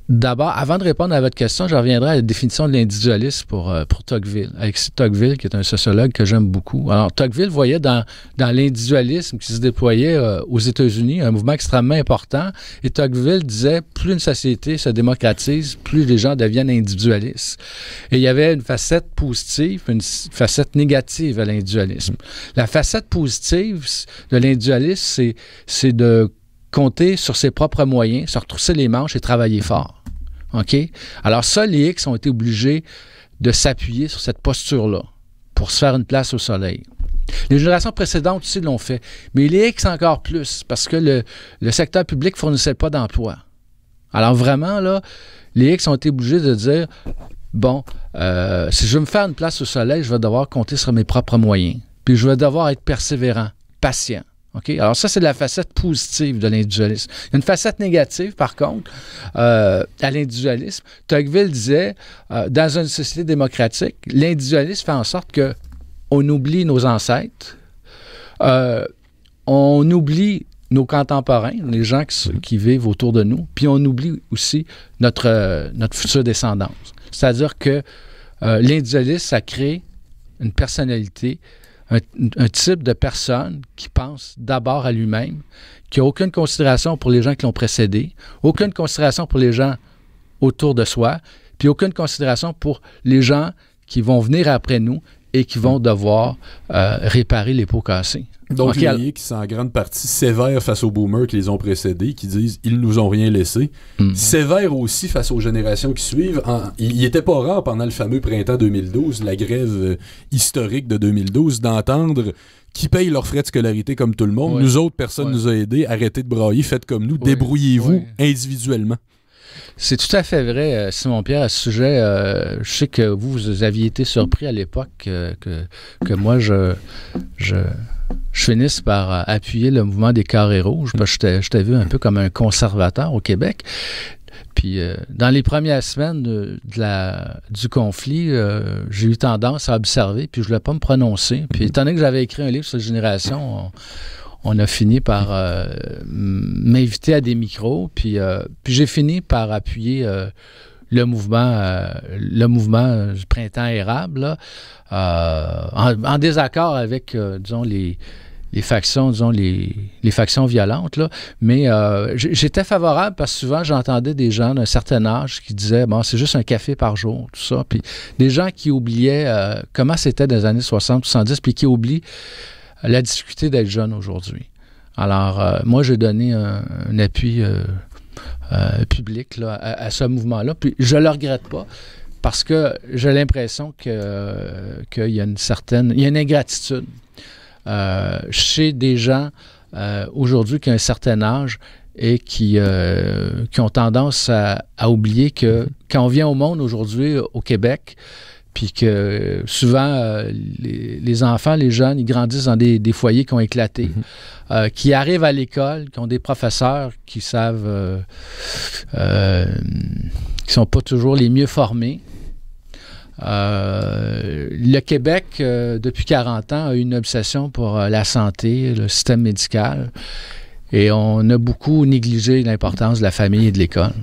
D'abord, avant de répondre à votre question, je reviendrai à la définition de l'individualisme pour Tocqueville. Alexis Tocqueville, qui est un sociologue que j'aime beaucoup. Alors, Tocqueville voyait dans l'individualisme qui se déployait aux États-Unis un mouvement extrêmement important. Et Tocqueville disait, plus une société se démocratise, plus les gens deviennent individualistes. Et il y avait une facette positive, une facette négative à l'individualisme. La facette positive de l'individualisme, c'est de compter sur ses propres moyens, se retrousser les manches et travailler fort. OK? Alors ça, les X ont été obligés de s'appuyer sur cette posture-là pour se faire une place au soleil. Les générations précédentes aussi l'ont fait, mais les X encore plus, parce que le secteur public ne fournissait pas d'emploi. Alors vraiment, là, les X ont été obligés de dire, bon, si je veux me faire une place au soleil, je vais devoir compter sur mes propres moyens, puis je vais devoir être persévérant, patient. Okay? Alors ça, c'est la facette positive de l'individualisme. Il y a une facette négative, par contre, à l'individualisme. Tocqueville disait, dans une société démocratique, l'individualisme fait en sorte qu'on oublie nos ancêtres, on oublie nos contemporains, les gens qui vivent autour de nous, puis on oublie aussi notre future descendance. C'est-à-dire que l'individualisme, ça crée une personnalité, un type de personne qui pense d'abord à lui-même, qui n'a aucune considération pour les gens qui l'ont précédé, aucune considération pour les gens autour de soi, puis aucune considération pour les gens qui vont venir après nous et qui vont devoir réparer les pots cassés. Donc, les X sont en grande partie sévères face aux boomers qui les ont précédés, qui disent « ils nous ont rien laissé ». Sévères aussi face aux générations qui suivent. Il n'était pas rare pendant le fameux printemps 2012, la grève historique de 2012, d'entendre qui paye leurs frais de scolarité comme tout le monde. Oui. Nous autres, personne nous a aidés. Arrêtez de brailler, faites comme nous. Débrouillez-vous individuellement. C'est tout à fait vrai, Simon-Pierre, à ce sujet. Je sais que vous aviez été surpris à l'époque que moi, je finisse par appuyer le mouvement des carrés rouges, parce que je t'ai vu un peu comme un conservateur au Québec. Puis, dans les premières semaines du conflit, j'ai eu tendance à observer, puis je ne voulais pas me prononcer. Puis, étant donné que j'avais écrit un livre sur la génération, on a fini par m'inviter à des micros, puis j'ai fini par appuyer le mouvement du printemps érable, là, en désaccord avec, disons, les factions, disons, les factions violentes, là. Mais j'étais favorable parce que souvent, j'entendais des gens d'un certain âge qui disaient, bon, c'est juste un café par jour, tout ça. Puis des gens qui oubliaient comment c'était dans les années 60, 70, puis qui oublient la difficulté d'être jeune aujourd'hui. Alors, moi, j'ai donné un appui public là, à ce mouvement-là, puis je ne le regrette pas, parce que j'ai l'impression qu'il y a une ingratitude chez des gens aujourd'hui qui ont un certain âge et qui ont tendance à oublier que quand on vient au monde aujourd'hui au Québec, puis que souvent, les enfants, les jeunes, ils grandissent dans des foyers qui ont éclaté, qui arrivent à l'école, qui ont des professeurs qui savent, qui sont pas toujours les mieux formés. Le Québec, depuis 40 ans, a eu une obsession pour la santé, le système médical, et on a beaucoup négligé l'importance de la famille et de l'école.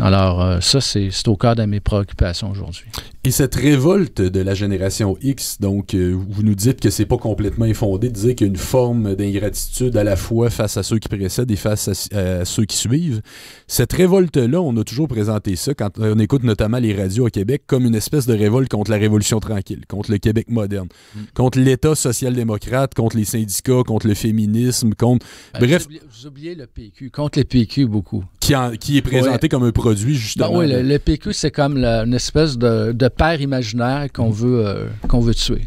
Alors, ça, c'est au cœur de mes préoccupations aujourd'hui. Et cette révolte de la génération X, donc, vous nous dites que c'est pas complètement infondé de dire qu'il y a une forme d'ingratitude à la fois face à ceux qui précèdent et face à ceux qui suivent. Cette révolte-là, on a toujours présenté ça, quand on écoute notamment les radios au Québec, comme une espèce de révolte contre la Révolution tranquille, contre le Québec moderne, contre l'État social-démocrate, contre les syndicats, contre le féminisme, contre... Bref... Vous oubliez le PQ, contre le PQ beaucoup. Qui est présenté comme un produit, justement. Ben oui, le PQ, c'est comme une espèce de père imaginaire qu'on veut tuer.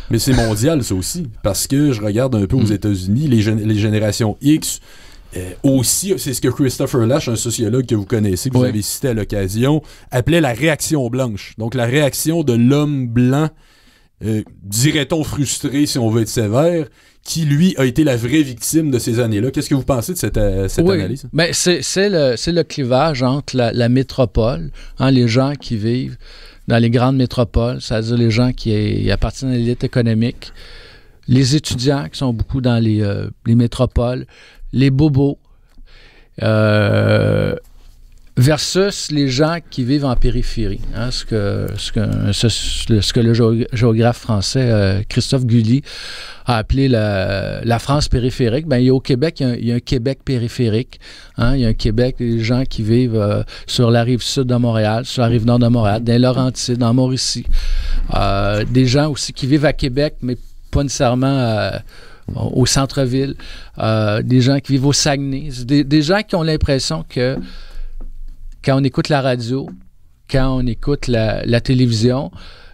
Mais c'est mondial, ça aussi. Parce que je regarde un peu aux États-Unis, les générations X, aussi, c'est ce que Christopher Lasch, un sociologue que vous connaissez, que vous avez cité à l'occasion, appelait la réaction blanche. Donc, la réaction de l'homme blanc dirait-on frustré si on veut être sévère, qui lui a été la vraie victime de ces années-là. Qu'est-ce que vous pensez de cette analyse? Ben, c'est le clivage entre la métropole, hein, les gens qui vivent dans les grandes métropoles, c'est-à-dire les gens qui appartiennent à l'élite économique, les étudiants qui sont beaucoup dans les métropoles, les bobos, versus les gens qui vivent en périphérie. Hein, ce que le géographe français Christophe Gully a appelé la France périphérique. Ben, au Québec, il y a un Québec périphérique. Hein, il y a un Québec, des gens qui vivent sur la rive sud de Montréal, sur la rive nord de Montréal, dans les Laurentides, dans Mauricie. Des gens aussi qui vivent à Québec, mais pas nécessairement au centre-ville. Des gens qui vivent au Saguenay. Des gens qui ont l'impression que quand on écoute la radio, quand on écoute la télévision,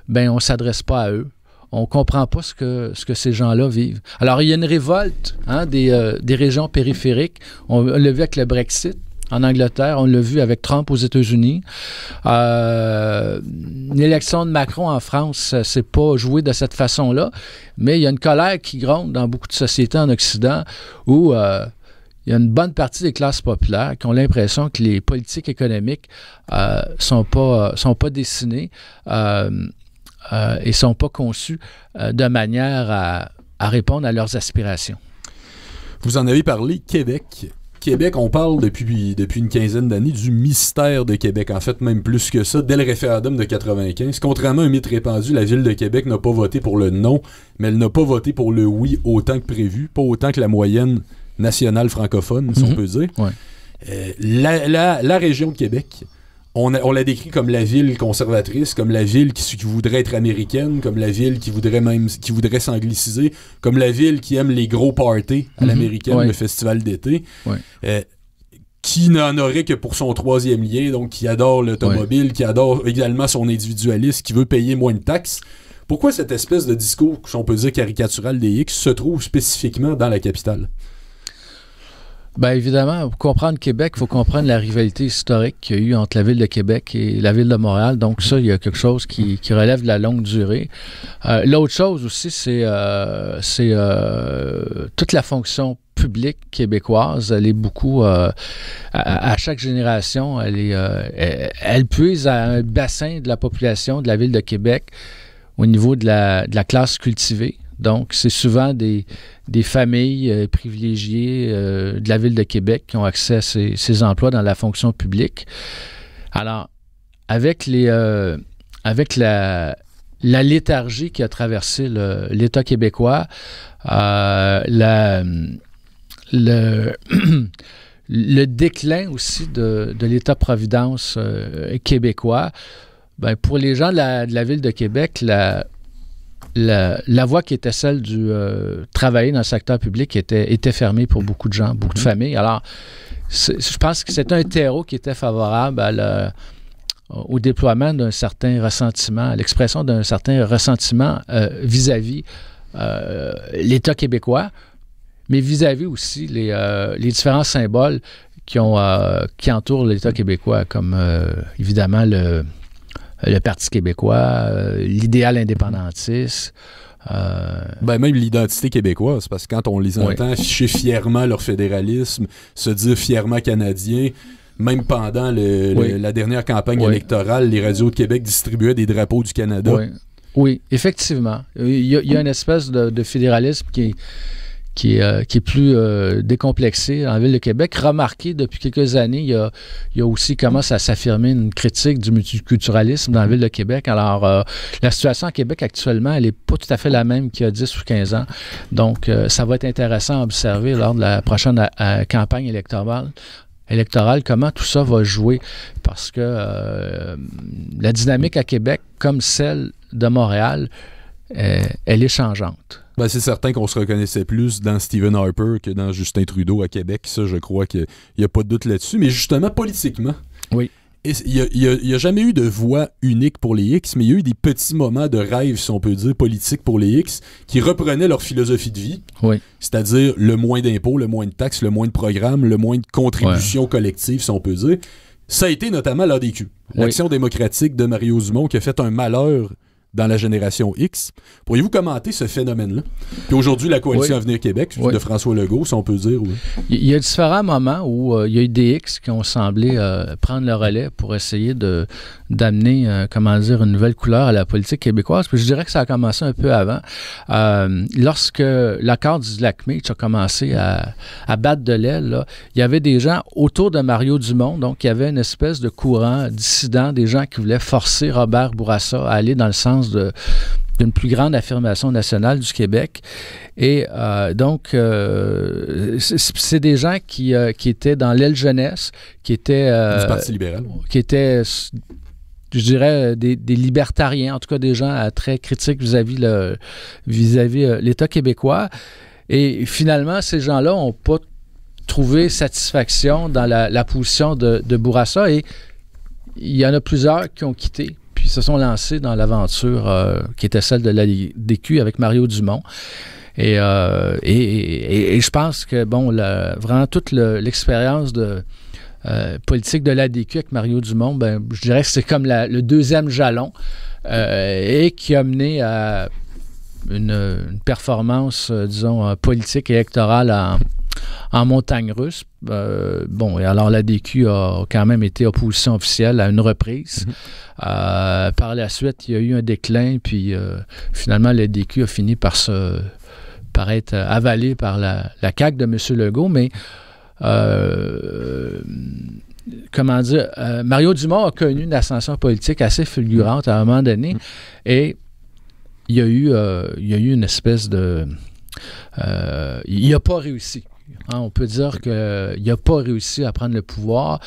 ben on ne s'adresse pas à eux. On ne comprend pas ce que ces gens-là vivent. Alors, il y a une révolte des régions périphériques. On l'a vu avec le Brexit en Angleterre, on l'a vu avec Trump aux États-Unis. L'élection de Macron en France, c'est pas joué de cette façon-là, mais il y a une colère qui gronde dans beaucoup de sociétés en Occident où il y a une bonne partie des classes populaires qui ont l'impression que les politiques économiques sont pas dessinées et sont pas conçues de manière à répondre à leurs aspirations. Vous en avez parlé, Québec. Québec, on parle depuis une quinzaine d'années du mystère de Québec. En fait, même plus que ça, dès le référendum de 95. Contrairement à un mythe répandu, la Ville de Québec n'a pas voté pour le non, mais elle n'a pas voté pour le oui autant que prévu, pas autant que la moyenne nationale francophone, si on peut dire. Ouais. La région de Québec, on la décrit comme la ville conservatrice, comme la ville qui voudrait être américaine, comme la ville qui voudrait s'angliciser, comme la ville qui aime les gros parties à l'américaine, le festival d'été, qui n'en aurait que pour son troisième lien, donc qui adore l'automobile, qui adore également son individualisme, qui veut payer moins de taxes. Pourquoi cette espèce de discours, si on peut dire caricatural des X, se trouve spécifiquement dans la capitale? Bien, évidemment, pour comprendre Québec, il faut comprendre la rivalité historique qu'il y a eu entre la Ville de Québec et la Ville de Montréal. Donc ça, il y a quelque chose qui relève de la longue durée. L'autre chose aussi, c'est toute la fonction publique québécoise. Elle est beaucoup... à chaque génération, elle puise à un bassin de la population de la Ville de Québec au niveau de la classe cultivée. Donc, c'est souvent des familles privilégiées de la Ville de Québec qui ont accès à ces emplois dans la fonction publique. Alors, avec la léthargie qui a traversé l'État québécois, le déclin aussi de l'État-providence québécois, ben, pour les gens de la Ville de Québec, la voie qui était celle du travailler dans le secteur public était fermée pour beaucoup de gens, beaucoup de familles. Alors, je pense que c'est un terreau qui était favorable au déploiement d'un certain ressentiment, à l'expression d'un certain ressentiment vis-à-vis l'État québécois, mais vis-à-vis aussi les différents symboles qui entourent l'État québécois, comme évidemment le Parti québécois, l'idéal indépendantiste. Ben même l'identité québécoise, parce que quand on les entend afficher fièrement leur fédéralisme, se dire fièrement canadien, même pendant la dernière campagne électorale, les radios de Québec distribuaient des drapeaux du Canada. Oui, effectivement. Il y a une espèce de fédéralisme qui est plus décomplexé en Ville de Québec. Remarquez, depuis quelques années, il y a aussi commence à s'affirmer une critique du multiculturalisme dans la Ville de Québec. Alors, la situation à Québec actuellement, elle n'est pas tout à fait la même qu'il y a 10 ou 15 ans. Donc, ça va être intéressant à observer lors de la prochaine campagne électorale, comment tout ça va jouer. Parce que la dynamique à Québec, comme celle de Montréal, elle est changeante. Ben, c'est certain qu'on se reconnaissait plus dans Stephen Harper que dans Justin Trudeau à Québec. Ça, je crois qu'il n'y a pas de doute là-dessus. Mais justement, politiquement, il n'y a jamais eu de voix unique pour les X, mais il y a eu des petits moments de rêve, si on peut dire, politiques pour les X, qui reprenaient leur philosophie de vie. C'est-à-dire le moins d'impôts, le moins de taxes, le moins de programmes, le moins de contributions collectives, si on peut dire. Ça a été notamment l'ADQ, l'Action démocratique de Mario Dumont, qui a fait un malheur dans la génération X. Pourriez-vous commenter ce phénomène-là? Puis aujourd'hui, la coalition Avenir Québec, de François Legault, si on peut dire. Oui. Il y a différents moments où il y a eu des X qui ont semblé prendre le relais pour essayer d'amener, une nouvelle couleur à la politique québécoise. Puis je dirais que ça a commencé un peu avant. Lorsque l'accord du Lac-Meech a commencé à battre de l'aile, là, il y avait des gens autour de Mario Dumont, donc il y avait une espèce de courant dissident, des gens qui voulaient forcer Robert Bourassa à aller dans le sens d'une plus grande affirmation nationale du Québec. Et c'est des gens qui étaient dans l'aile jeunesse, qui étaient... du Parti libéral. Qui étaient, je dirais, des libertariens, en tout cas des gens très critiques vis-à-vis l'État québécois. Et finalement, ces gens-là n'ont pas trouvé satisfaction dans la position de Bourassa, et il y en a plusieurs qui ont quitté, puis se sont lancés dans l'aventure qui était celle de la DQ avec Mario Dumont. Et je pense que, vraiment toute l'expérience de politique de l'ADQ avec Mario Dumont, je dirais que c'est comme le deuxième jalon et qui a mené à une performance, politique et électorale en montagne russe. Et alors l'ADQ a quand même été opposition officielle à une reprise. Par la suite, il y a eu un déclin, puis finalement, l'ADQ a fini par être avalé par la CAQ de M. Legault, mais Mario Dumont a connu une ascension politique assez fulgurante à un moment donné, et il y a eu une espèce de... il n'a pas réussi. On peut dire qu'il n'a pas réussi à prendre le pouvoir.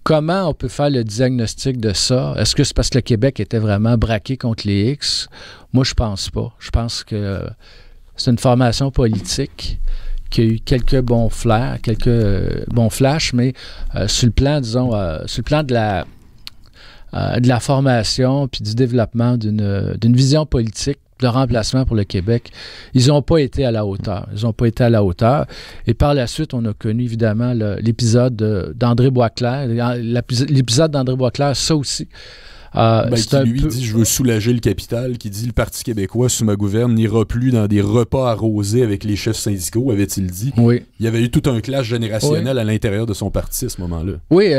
Comment on peut faire le diagnostic de ça? Est-ce que c'est parce que le Québec était vraiment braqué contre les X? Moi, je pense pas. Je pense que c'est une formation politique qui a eu quelques bons flashs, mais sur le plan, de la formation puis du développement d'une vision politique de remplacement pour le Québec, ils n'ont pas été à la hauteur. Et par la suite, on a connu évidemment l'épisode d'André Boisclair. L'épisode d'André Boisclair, ça aussi. Qui lui dit « Je veux soulager le capital », qui dit « Le Parti québécois, sous ma gouverne, n'ira plus dans des repas arrosés avec les chefs syndicaux », avait-il dit. Oui. Il y avait eu tout un clash générationnel à l'intérieur de son parti à ce moment-là. Oui,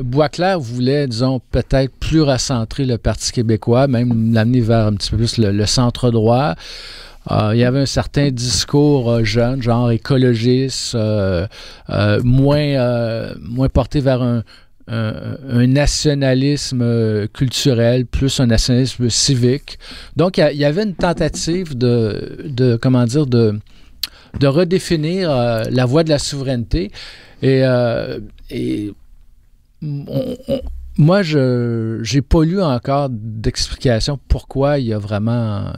Boisclair voulait, peut-être plus recentrer le Parti québécois, même l'amener vers un petit peu plus le centre-droit. Il y avait un certain discours jeune, genre écologiste, moins porté vers un nationalisme culturel, plus un nationalisme civique. Donc, il y avait une tentative de redéfinir la voie de la souveraineté. Moi, je n'ai pas lu encore d'explication pourquoi il a vraiment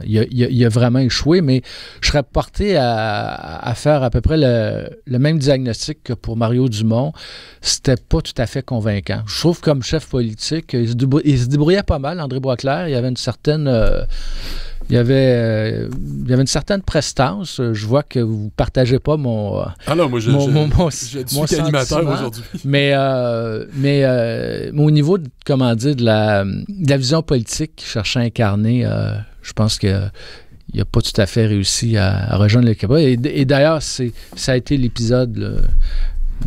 échoué, mais je serais porté à faire à peu près le même diagnostic que pour Mario Dumont. C'était pas tout à fait convaincant. Je trouve comme chef politique, il se débrouillait pas mal, André Boisclair. Il y avait une certaine... Il y avait une certaine prestance. Je vois que vous ne partagez pas mon je suis animateur aujourd'hui. Mais au niveau de la vision politique qu'il cherchait à incarner, je pense qu'il n'a pas tout à fait réussi à rejoindre le Québec. Et d'ailleurs, ça a été l'épisode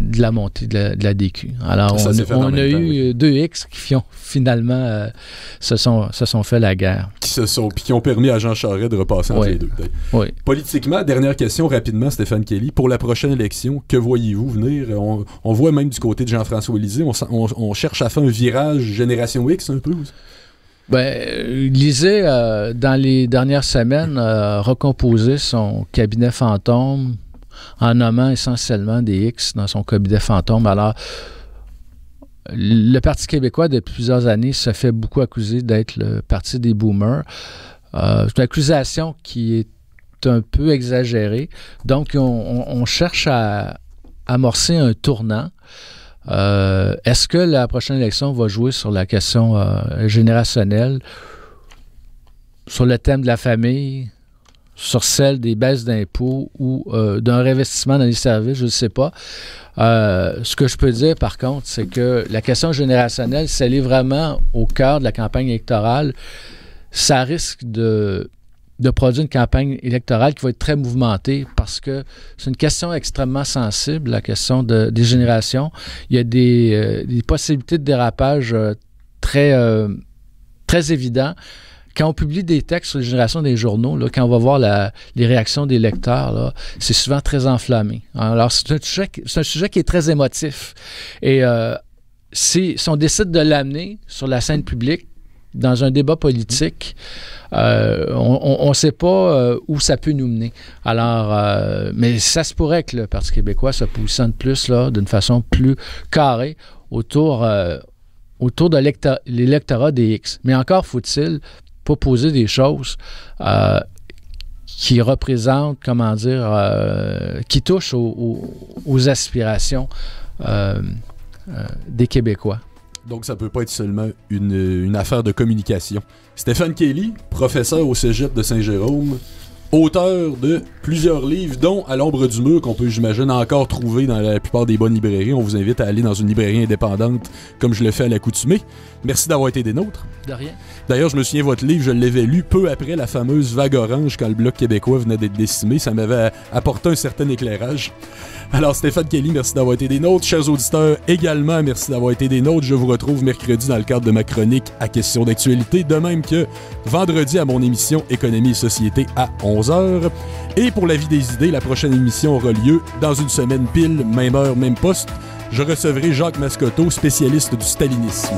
de la montée de la DQ. Alors, on a eu deux X qui ont finalement se sont fait la guerre. Qui ont permis à Jean Charest de repasser entre les deux. Oui. Politiquement, dernière question rapidement, Stéphane Kelly. Pour la prochaine élection, que voyez-vous venir? On voit même du côté de Jean-François Lisée, on cherche à faire un virage génération X un peu aussi. Lisée, dans les dernières semaines, a recomposé son cabinet fantôme en nommant essentiellement des X dans son cabinet fantôme. Alors, le Parti québécois, depuis plusieurs années, se fait beaucoup accuser d'être le parti des boomers. C'est une accusation qui est un peu exagérée. Donc, on cherche à amorcer un tournant. Est-ce que la prochaine élection va jouer sur la question générationnelle, sur le thème de la famille, sur celle des baisses d'impôts ou d'un réinvestissement dans les services, je ne sais pas. Ce que je peux dire, par contre, c'est que la question générationnelle, si elle est vraiment au cœur de la campagne électorale, ça risque de produire une campagne électorale qui va être très mouvementée parce que c'est une question extrêmement sensible, la question des générations. Il y a des possibilités de dérapage très évidents. Quand on publie des textes sur les générations des journaux, là, quand on va voir les réactions des lecteurs, là, c'est souvent très enflammé. Alors, c'est un sujet qui est très émotif. Et si on décide de l'amener sur la scène publique, dans un débat politique, on ne sait pas où ça peut nous mener. Alors, mais ça se pourrait que le Parti québécois se positionne plus, là, d'une façon plus carrée autour de l'électorat des X. Mais encore faut-il proposer des choses qui représentent, comment dire, qui touchent aux aspirations des Québécois. Donc, ça peut pas être seulement une affaire de communication. Stéphane Kelly, professeur au Cégep de Saint-Jérôme, auteur de plusieurs livres, dont À l'ombre du mur, qu'on peut, j'imagine, encore trouver dans la plupart des bonnes librairies. On vous invite à aller dans une librairie indépendante, comme je le fais à l'accoutumée. Merci d'avoir été des nôtres. De rien. D'ailleurs, je me souviens, votre livre, je l'avais lu peu après la fameuse vague orange, quand le Bloc québécois venait d'être décimé. Ça m'avait apporté un certain éclairage. Alors, Stéphane Kelly, merci d'avoir été des nôtres. Chers auditeurs, également, merci d'avoir été des nôtres. Je vous retrouve mercredi dans le cadre de ma chronique à questions d'actualité, de même que vendredi à mon émission Économie et Société à 11h. Et pour la vie des idées, la prochaine émission aura lieu dans une semaine pile, même heure, même poste. Je recevrai Jacques Mascotto, spécialiste du stalinisme.